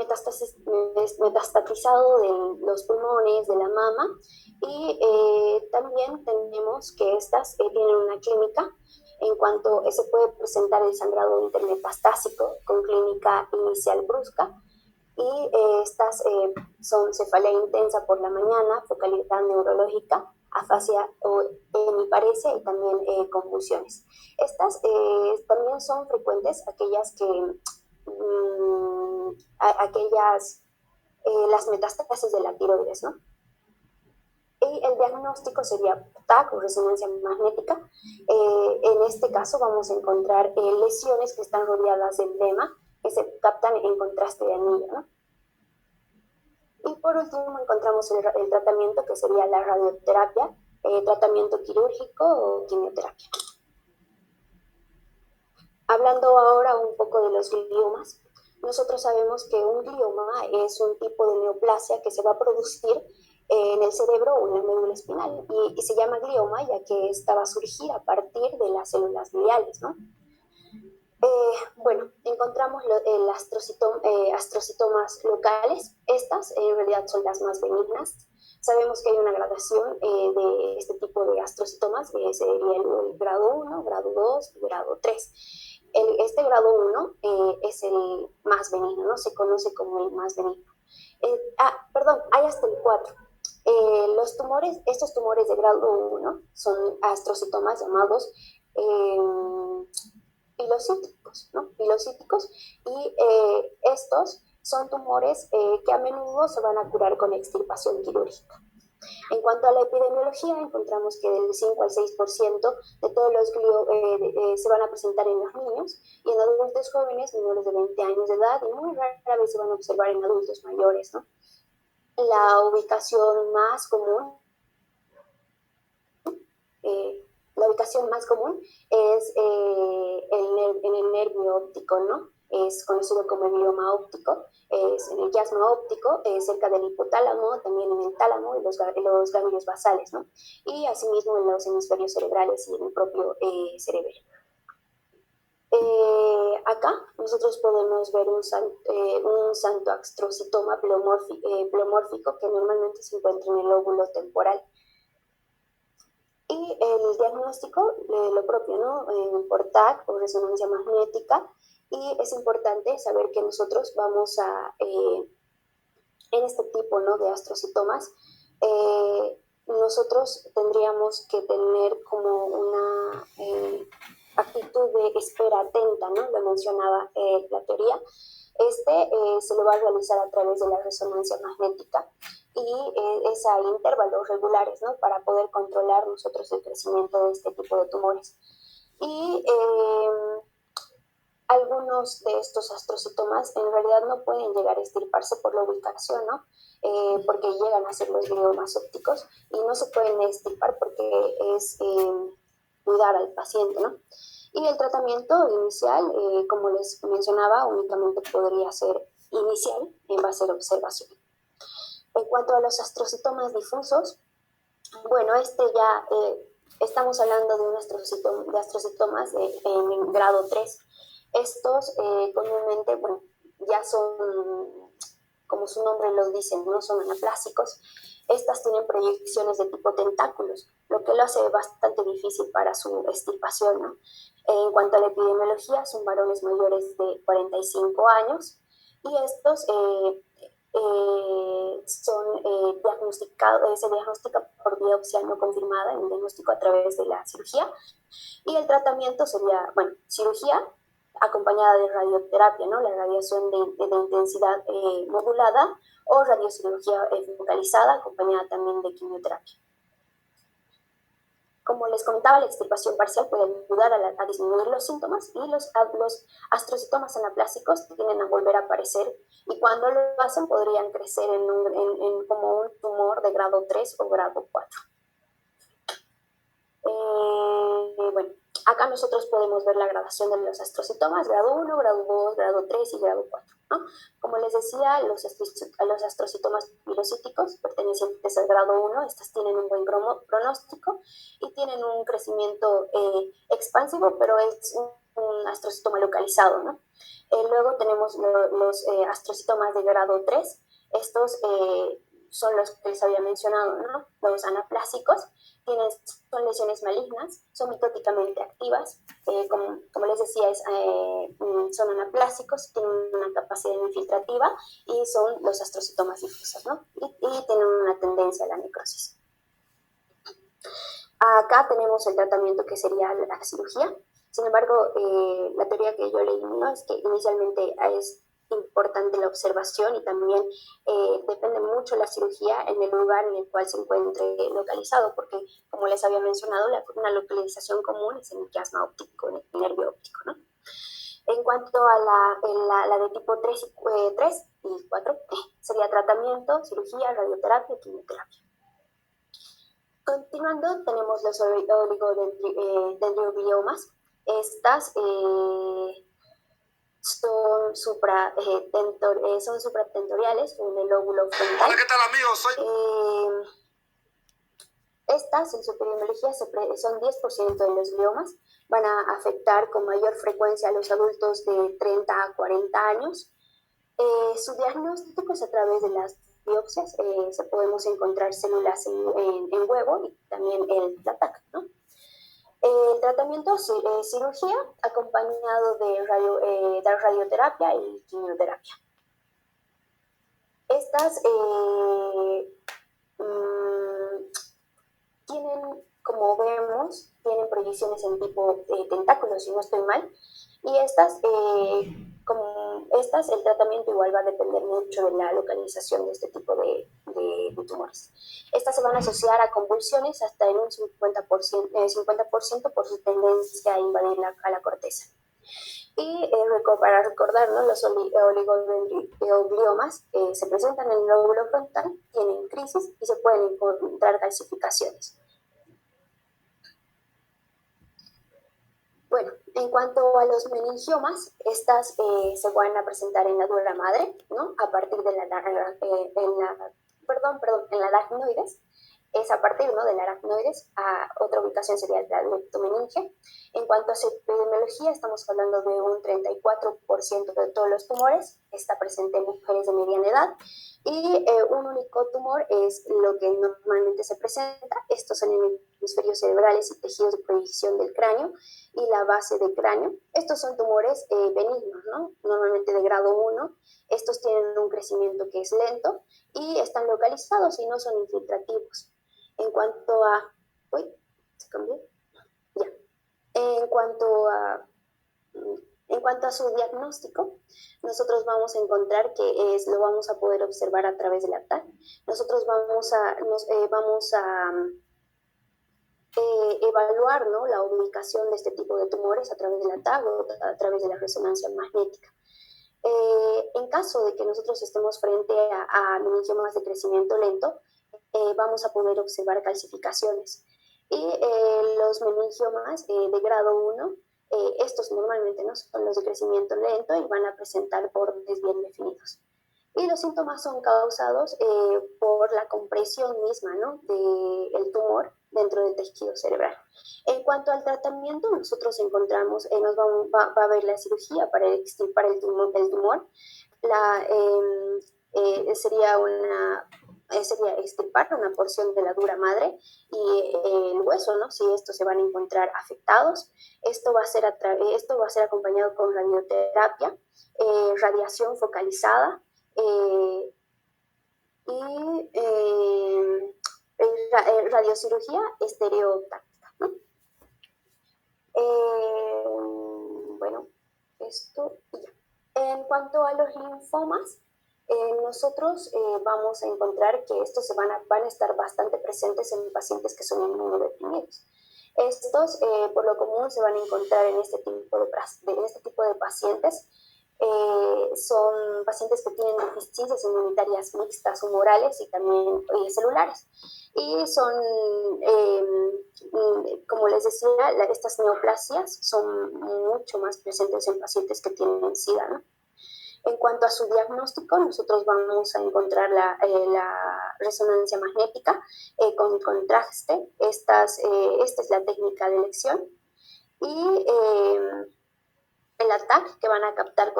metastatizado de los pulmones, de la mama, y también tenemos que estas tienen una clínica en cuanto se puede presentar el sangrado intermetastásico con clínica inicial brusca, y estas son cefalea intensa por la mañana, focalidad neurológica, afasia o hemiparesia y también convulsiones. Estas también son frecuentes aquellas las metástasis de la tiroides, ¿no? Y el diagnóstico sería TAC o resonancia magnética. En este caso vamos a encontrar lesiones que están rodeadas de edema, que se captan en contraste de anillo, ¿no? Y por último encontramos el tratamiento, que sería la radioterapia, tratamiento quirúrgico o quimioterapia. Hablando ahora un poco de los gliomas, nosotros sabemos que un glioma es un tipo de neoplasia que se va a producir en el cerebro o en la médula espinal, y se llama glioma ya que esta va a surgir a partir de las células gliales, ¿no? Bueno, encontramos astrocitomas locales. Estas en realidad son las más benignas. Sabemos que hay una gradación de este tipo de astrocitomas, que sería el grado 1, grado 2 y grado 3. Este grado 1 es el más benigno, ¿no? Se conoce como el más benigno. Perdón, hay hasta el 4. Estos tumores de grado 1 son astrocitomas llamados pilocíticos, ¿no? Pilocíticos, y estos son tumores que a menudo se van a curar con extirpación quirúrgica. En cuanto a la epidemiología, encontramos que del 5 al 6% de todos los gliomas se van a presentar en los niños y en adultos jóvenes menores de 20 años de edad, y muy rara vez se van a observar en adultos mayores, ¿no? La ubicación más común es en el nervio óptico, ¿no? Es conocido como el glioma óptico, es en el quiasma óptico, cerca del hipotálamo, también en el tálamo y los ganglios basales, ¿no? Y asimismo en los hemisferios cerebrales y en el propio cerebelo. Acá nosotros podemos ver un santoastrocitoma pleomórfico que normalmente se encuentra en el lóbulo temporal. Y el diagnóstico, lo propio, ¿no? Por TAC o resonancia magnética, y es importante saber que nosotros vamos en este tipo, ¿no?, de astrocitomas, nosotros tendríamos que tener como una actitud de espera atenta, ¿no? Lo mencionaba la teoría. Se lo va a realizar a través de la resonancia magnética, y es a intervalos regulares, ¿no?, para poder controlar nosotros el crecimiento de este tipo de tumores. Y Algunos de estos astrocitomas en realidad no pueden llegar a extirparse por la ubicación, ¿no? Porque llegan a ser los gliomas ópticos y no se pueden extirpar porque es cuidar al paciente, ¿no? Y el tratamiento inicial, como les mencionaba, únicamente podría ser inicial en base a la observación. En cuanto a los astrocitomas difusos, bueno, estamos hablando de de astrocitomas en grado 3. Estos comúnmente, bueno, ya son, como su nombre lo dice, no son anaplásicos. Estas tienen proyecciones de tipo tentáculos, lo que lo hace bastante difícil para su extirpación, ¿no? En cuanto a la epidemiología, son varones mayores de 45 años y estos se diagnostica por biopsia no confirmada, un diagnóstico a través de la cirugía, y el tratamiento sería, bueno, cirugía acompañada de radioterapia, ¿no? La radiación de intensidad modulada, o radiocirugía focalizada acompañada también de quimioterapia. Como les comentaba, la extirpación parcial puede ayudar a disminuir los síntomas y los astrocitomas anaplásicos tienden a volver a aparecer y cuando lo hacen podrían crecer como un tumor de grado 3 o grado 4. Bueno, acá nosotros podemos ver la gradación de los astrocitomas, grado 1, grado 2, grado 3 y grado 4, ¿no? Como les decía, los astrocitomas pilocíticos pertenecientes al grado 1, estas tienen un buen pronóstico y tienen un crecimiento expansivo, pero es un astrocitoma localizado, ¿no? Luego tenemos los astrocitomas de grado 3, estos son los que les había mencionado, ¿no? Los anaplásicos, son lesiones malignas, son mitóticamente activas, como les decía, son anaplásicos, tienen una capacidad infiltrativa y son los astrocitomas difusos, ¿no? Y tienen una tendencia a la necrosis. Acá tenemos el tratamiento que sería la cirugía. Sin embargo, la teoría que yo leí, ¿no?, es que inicialmente es importante la observación y también depende mucho la cirugía en el lugar en el cual se encuentre localizado, porque como les había mencionado, una localización común es en el quiasma óptico, en el nervio óptico, ¿no? En cuanto a la de tipo 3 y 4, sería tratamiento, cirugía, radioterapia y quimioterapia. Continuando, tenemos los oligodendrogliomas. Estas son supratentoriales en el lóbulo frontal. Hola, ¿qué tal, amigos? Estas, en su epidemiología, son 10% de los gliomas. Van a afectar con mayor frecuencia a los adultos de 30 a 40 años. Su diagnóstico es a través de las biopsias. Se podemos encontrar células en huevo y también el TAC, ¿no? El tratamiento es cirugía acompañado de radioterapia y quimioterapia. Estas como vemos, tienen proyecciones en tipo tentáculos, si no estoy mal, y el tratamiento igual va a depender mucho de la localización de este tipo de tumores. Estas se van a asociar a convulsiones hasta en un 50% por su tendencia a invadir a la corteza. Y para recordarnos, los oligodendrogliomas se presentan en el lóbulo frontal, tienen crisis y se pueden encontrar calcificaciones. Bueno, en cuanto a los meningiomas, estas se van a presentar en la dura madre, ¿no? A partir de en la aracnoides. Es a partir, ¿no?, de la aracnoides. Otra ubicación sería la leptomeninge. En cuanto a su epidemiología, estamos hablando de un 34% de todos los tumores. Está presente en mujeres de mediana edad. Y un único tumor es lo que normalmente se presenta. Estos son hemisferios cerebrales y tejidos de proyección del cráneo y la base del cráneo. Estos son tumores benignos, ¿no? Normalmente de grado 1. Estos tienen un crecimiento que es lento y están localizados y no son infiltrativos. En cuanto a... ¿se cambió? Ya. En cuanto a su diagnóstico, nosotros vamos a encontrar que lo vamos a poder observar a través de la TAC. Nosotros vamos a evaluar, ¿no?, la ubicación de este tipo de tumores a través del TAC o a través de la resonancia magnética. En caso de que nosotros estemos frente a meningiomas de crecimiento lento, vamos a poder observar calcificaciones. Y los meningiomas de grado 1, estos normalmente no son los de crecimiento lento y van a presentar bordes bien definidos. Y los síntomas son causados por la compresión misma, ¿no?, del tumor dentro del tejido cerebral. En cuanto al tratamiento, nosotros encontramos, va a haber la cirugía para extirpar el tumor. Sería extirpar una porción de la dura madre y el hueso, ¿no?, si estos se van a encontrar afectados. Esto va a ser acompañado con radioterapia, radiación focalizada, y radiocirugía estereotáctica, ¿no? Bueno, esto y ya. En cuanto a los linfomas, nosotros vamos a encontrar que estos van a estar bastante presentes en pacientes que son inmunodeprimidos. Estos, por lo común, se van a encontrar en este tipo de pacientes. Son pacientes que tienen deficiencias inmunitarias mixtas, humorales y también celulares. Y son, como les decía, estas neoplasias son mucho más presentes en pacientes que tienen SIDA, ¿no? En cuanto a su diagnóstico, nosotros vamos a encontrar la resonancia magnética con contraste. Esta es la técnica de elección. Y el ATAC, que van a captar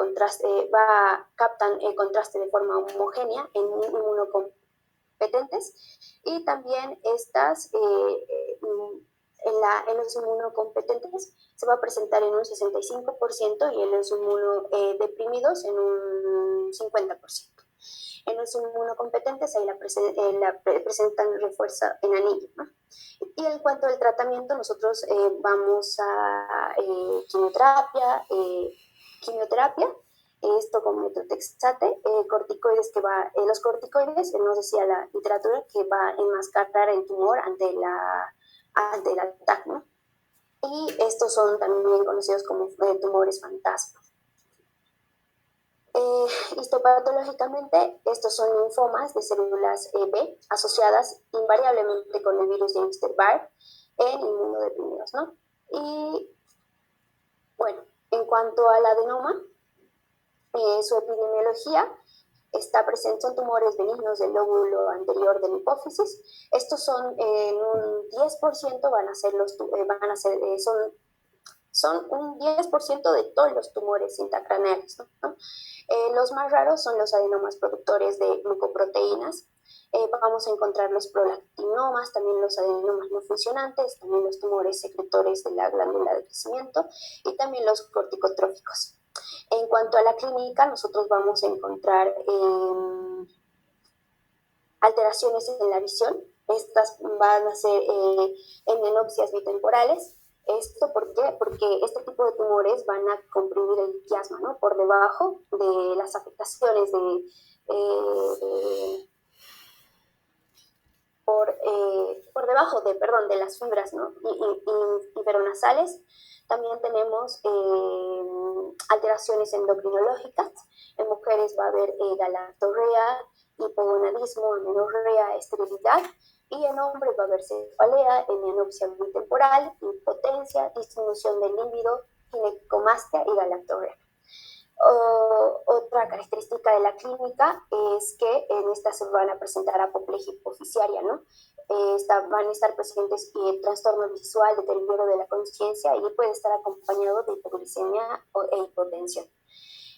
captan contraste de forma homogénea en inmunocompetentes, y también estas en los inmunocompetentes se va a presentar en un 65% y en los inmunodeprimidos en un 50%. En los inmunocompetentes ahí presentan refuerzo en anillo, ¿no? Y en cuanto al tratamiento, nosotros vamos a quimioterapia, esto con metotrexate, corticoides los corticoides, nos decía la literatura, que va a enmascarar el tumor ante el ataque, ¿no? Y estos son también conocidos como tumores fantasma. Histopatológicamente, estos son linfomas de células B asociadas invariablemente con el virus de Epstein-Barr en inmunodeprimidos, ¿no? Y bueno, en cuanto al adenoma, su epidemiología está presente, son tumores benignos del lóbulo anterior de la hipófisis. Estos son en un 10% son un 10% de todos los tumores intracraneales, ¿no? Los más raros son los adenomas productores de glucoproteínas. Vamos a encontrar los prolactinomas, también los adenomas no funcionantes, también los tumores secretores de la glándula de crecimiento y también los corticotróficos. En cuanto a la clínica, nosotros vamos a encontrar alteraciones en la visión. Estas van a ser emenopsias bitemporales. ¿Esto por qué? Porque este tipo de tumores van a comprimir el quiasma, ¿no?, por debajo de las afectaciones por debajo de las fibras, ¿no?, inferonasales. También tenemos alteraciones endocrinológicas. En mujeres va a haber galactorrea, hipogonadismo, amenorrea, esterilidad. Y en hombres va a haber cefalea, emenopsia bitemporal, impotencia, disminución del líbido, ginecomastia y galactorrea. Otra característica de la clínica es que en esta se van a presentar apoplejía hipoficiaria, ¿no? Van a estar presentes trastorno visual, deterioro de la conciencia y puede estar acompañado de hipoglucemia e hipotensión.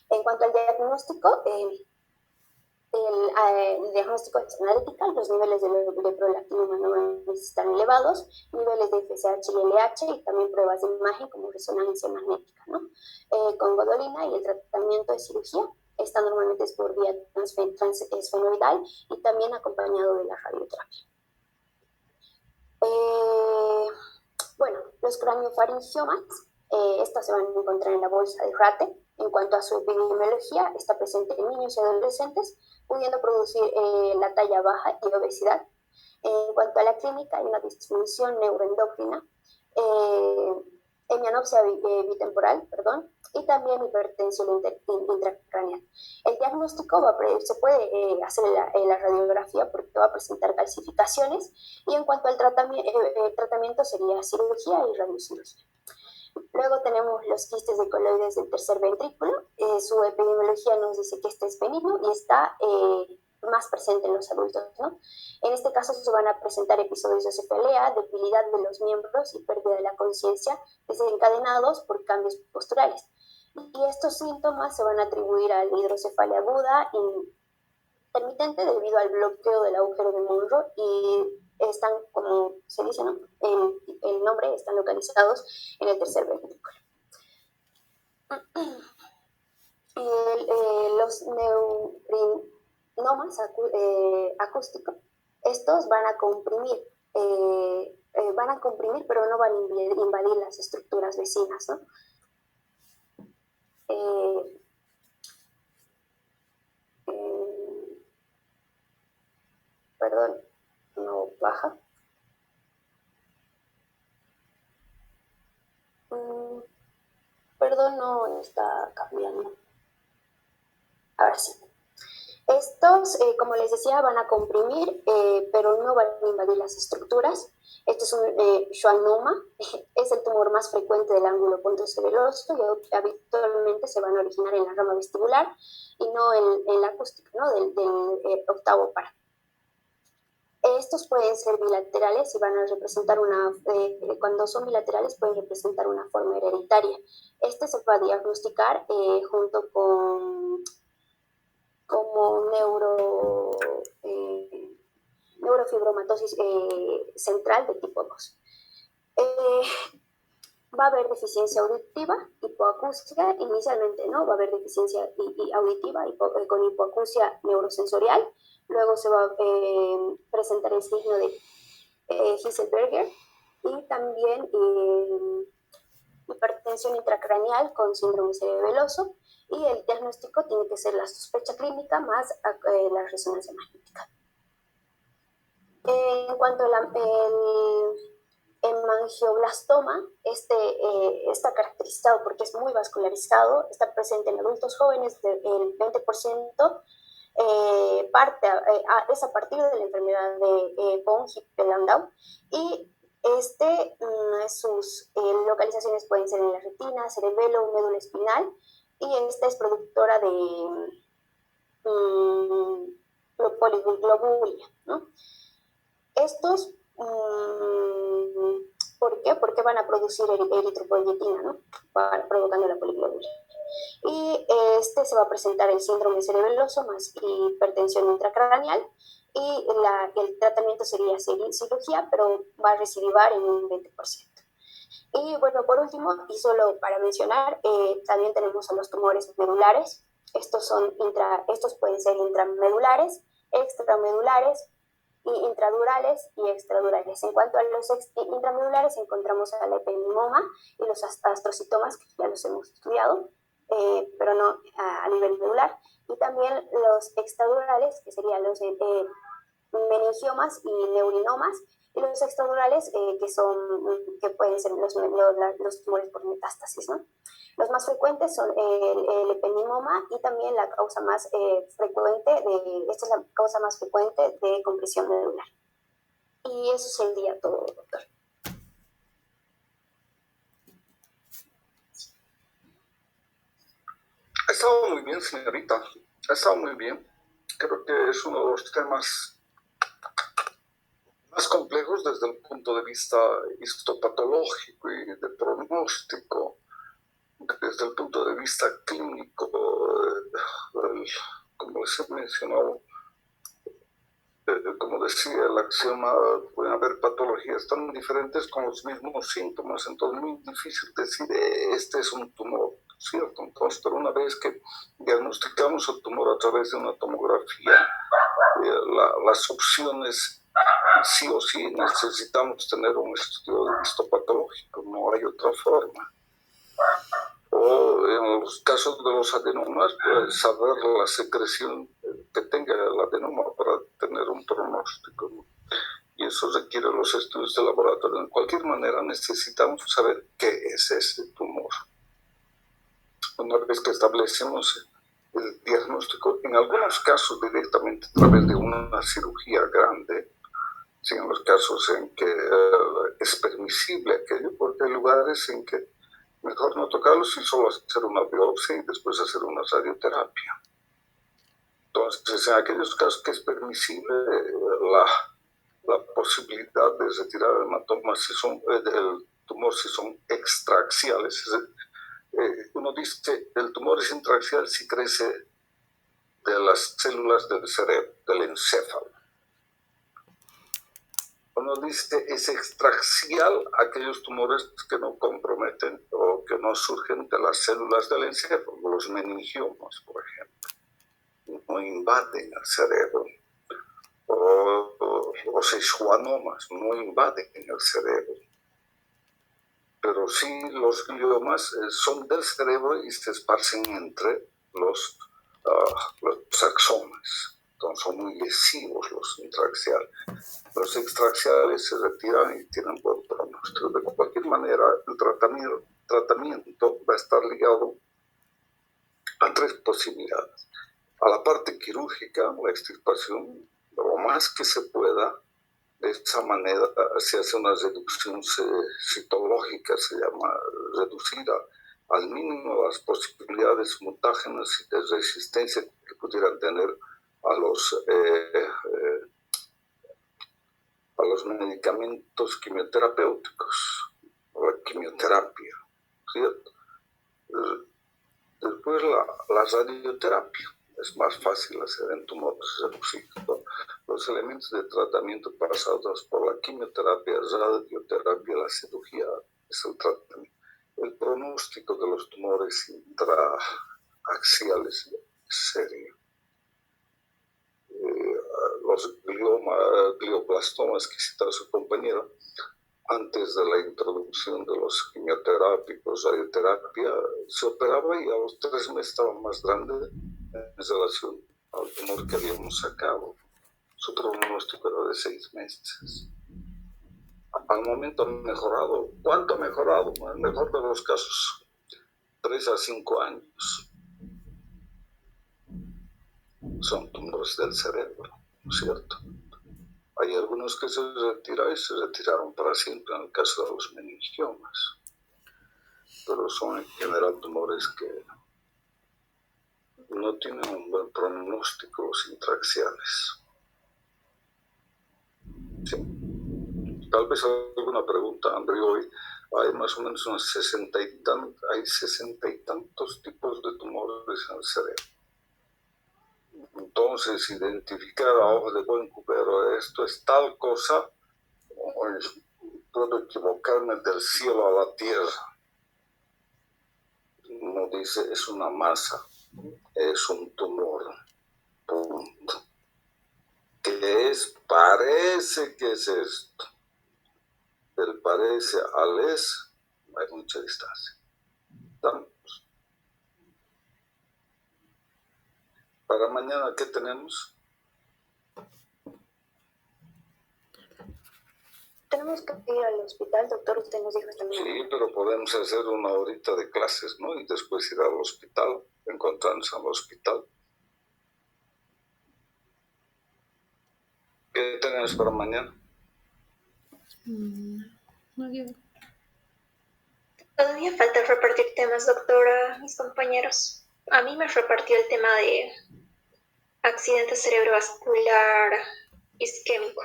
En cuanto al diagnóstico, el diagnóstico es analítica, los niveles de prolactina normalmente están elevados, niveles de FSH y LH y también pruebas de imagen como resonancia magnética, ¿no? Con godolina, y el tratamiento de cirugía está normalmente es por vía transesfenoidal y también acompañado de la radioterapia. Bueno, los craniofaringiomas, estas se van a encontrar en la bolsa de Rate. En cuanto a su epidemiología, está presente en niños y adolescentes, pudiendo producir la talla baja y obesidad. En cuanto a la clínica, hay una disfunción neuroendocrina, hemianopsia bitemporal, y también hipertensión intracraneal. El diagnóstico se puede hacer en la radiografía porque va a presentar calcificaciones, y en cuanto al tratamiento sería cirugía y radiocirugía. Luego tenemos los quistes de coloides del tercer ventrículo. Su epidemiología nos dice que este es benigno y está más presente en los adultos, ¿no? En este caso se van a presentar episodios de cefalea, debilidad de los miembros y pérdida de la conciencia desencadenados por cambios posturales. Y estos síntomas se van a atribuir a la hidrocefalia aguda intermitente debido al bloqueo del agujero de Monro, y están, como se dice, ¿no? El nombre, están localizados en el tercer ventrículo. Los neurinomas acústicos, estos van a comprimir, pero no van a invadir las estructuras vecinas, ¿no? Perdón, no baja. Perdón, no está cambiando. Ahora sí. Estos, como les decía, van a comprimir, pero no van a invadir las estructuras. Este es un schwannoma, es el tumor más frecuente del ángulo pontocerebeloso y habitualmente se van a originar en la rama vestibular y no en la acústica, ¿no? del octavo par. Estos pueden ser bilaterales y van a representar cuando son bilaterales pueden representar una forma hereditaria. Este se va a diagnosticar junto con como neurofibromatosis central de tipo 2. Va a haber deficiencia auditiva, hipoacusia, inicialmente no, va a haber deficiencia auditiva con hipoacusia neurosensorial. Luego se va a presentar el signo de Hesselberger y también hipertensión intracraneal con síndrome cerebeloso, y el diagnóstico tiene que ser la sospecha clínica más la resonancia magnética. En cuanto al hemangioblastoma, está caracterizado porque es muy vascularizado, está presente en adultos jóvenes, el 20%, es a partir de la enfermedad de von Hippel-Lindau, y sus localizaciones pueden ser en la retina, cerebelo, médula espinal, y esta es productora de poliglobulia, ¿no? Estos, ¿por qué? Porque van a producir eritropoyetina, ¿no? Provocando la poliglobulia. Y se va a presentar el síndrome cerebeloso más hipertensión intracraneal, y el tratamiento sería cirugía, pero va a recidivar en un 20%. Y bueno, por último, y solo para mencionar, también tenemos a los tumores medulares. Estos pueden ser intramedulares, extramedulares, y intradurales y extradurales. En cuanto a los intramedulares, encontramos a la ependimoma y los astrocitomas, que ya los hemos estudiado, pero no a nivel medular. Y también los extradurales, que serían los meningiomas y neurinomas, y los extradurales, que pueden ser los tumores por metástasis, ¿no? Los más frecuentes son el ependimoma, y también esta es la causa más frecuente de compresión medular. Y eso sería todo, doctor. Ha estado muy bien, señorita. Ha estado muy bien. Creo que es uno de los temas más complejos desde el punto de vista histopatológico y de pronóstico, desde el punto de vista clínico, como les he mencionado, como decía el axioma, pueden haber patologías tan diferentes con los mismos síntomas, entonces es muy difícil decir, este es un tumor, ¿cierto? Entonces, pero una vez que diagnosticamos el tumor a través de una tomografía, las opciones, sí o sí necesitamos tener un estudio histopatológico, no hay otra forma. O en los casos de los adenomas, pues saber la secreción que tenga el adenoma para tener un pronóstico, ¿no? eso requiere los estudios de laboratorio. De cualquier manera, necesitamos saber qué es ese tumor. Una vez que establecemos el diagnóstico, en algunos casos directamente a través de una cirugía grande, sí, en los casos en que es permisible aquello, porque hay lugares en que mejor no tocarlos y solo hacer una biopsia y después hacer una radioterapia. Entonces, en aquellos casos que es permisible la posibilidad de retirar el hematoma, si son, el tumor si son extraaxiales. Uno dice el tumor es intraaxial si crece de las células del cerebro, del encéfalo. Uno dice es extraaxial aquellos tumores que no comprometen o que no surgen de las células del encéfalo, los meningiomas, por ejemplo, no invaden el cerebro. O los schwannomas no invaden el cerebro. Pero sí los gliomas son del cerebro y se esparcen entre los axones. Entonces son muy lesivos los intraaxiales. Los extraaxiales se retiran y tienen buen pronóstico. De cualquier manera, el tratamiento va a estar ligado a tres posibilidades. A la parte quirúrgica, la extirpación, lo más que se pueda. De esa manera se hace una reducción citológica, se llama, reducida al mínimo las posibilidades mutágenas y de resistencia que pudieran tener a los medicamentos quimioterapéuticos, o la quimioterapia, ¿cierto? Después la radioterapia. Es más fácil hacer en tumores reducidos. Los elementos de tratamiento pasados por la quimioterapia, radioterapia, la cirugía es el tratamiento. El pronóstico de los tumores intraaxiales es serio. Los glioblastomas que citaba su compañera, antes de la introducción de los quimioterápicos, radioterapia, se operaba y a los 3 meses estaba más grande en relación al tumor que habíamos sacado. Su pronóstico era de 6 meses. Al momento ha mejorado. ¿Cuánto ha mejorado? En el mejor de los casos, 3 a 5 años. Son tumores del cerebro, ¿no es cierto? Hay algunos que se retiran y se retiraron para siempre en el caso de los meningiomas. Pero son en general tumores que no tienen un buen pronóstico, los intraaxiales. Sí. Tal vez alguna pregunta, André. Hoy hay más o menos unos 60 y tantos tipos de tumores en el cerebro. Entonces, identificar a ojo de buen cubero, esto es tal cosa, puedo equivocarme del cielo a la tierra. Uno dice, es una masa, es un tumor, punto. ¿Qué es? Parece que es esto. Del parece al es, hay mucha distancia. ¿Estamos? Para mañana, ¿qué tenemos? Tenemos que ir al hospital, doctor, usted nos dijo también. Sí, pero podemos hacer una horita de clases, ¿no? Y después ir al hospital, encontrarnos al hospital. ¿Qué tenemos para mañana? Todavía falta repartir temas, doctora, mis compañeros. A mí me repartió el tema de accidente cerebrovascular isquémico.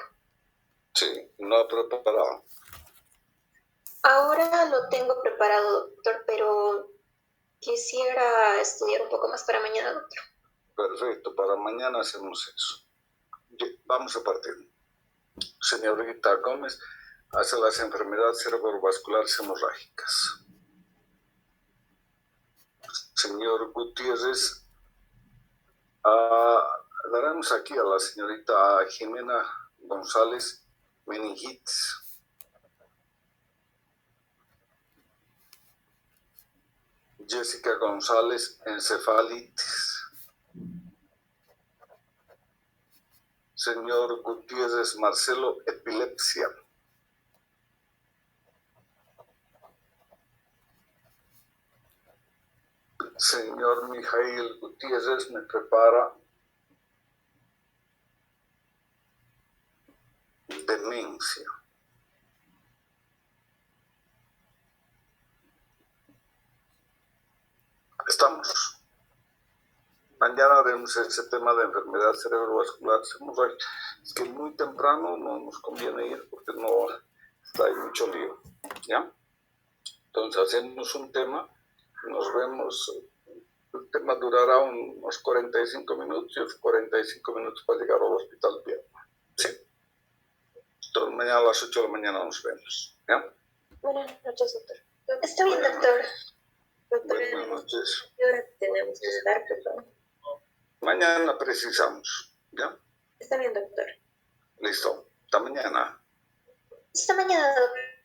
Sí, no ha preparado. Ahora lo tengo preparado, doctor, pero quisiera estudiar un poco más para mañana, doctor. Perfecto, para mañana hacemos eso. Vamos a partir. Señorita Gómez, hace las enfermedades cerebrovasculares hemorrágicas. Señor Gutiérrez, daremos aquí a la señorita Jimena González meningitis. Jessica González encefalitis. Señor Gutiérrez Marcelo, epilepsia. Señor Mijail Gutiérrez, me prepara demencia. Estamos. Mañana haremos ese tema de enfermedad cerebrovascular. Es que muy temprano no nos conviene ir porque no está ahí mucho lío. ¿Ya? Entonces hacemos un tema, nos vemos. El tema durará unos 45 minutos y 45 minutos para llegar al hospital bien. Sí. Entonces mañana a las 8 de la mañana nos vemos. ¿Ya? Buenas noches, doctor. Está bien, doctor. Buenas noches. ¿Qué hora tenemos que estar, perdón? Mañana precisamos. ¿Ya? Está bien, doctor. Listo. Hasta mañana. Hasta mañana, doctor.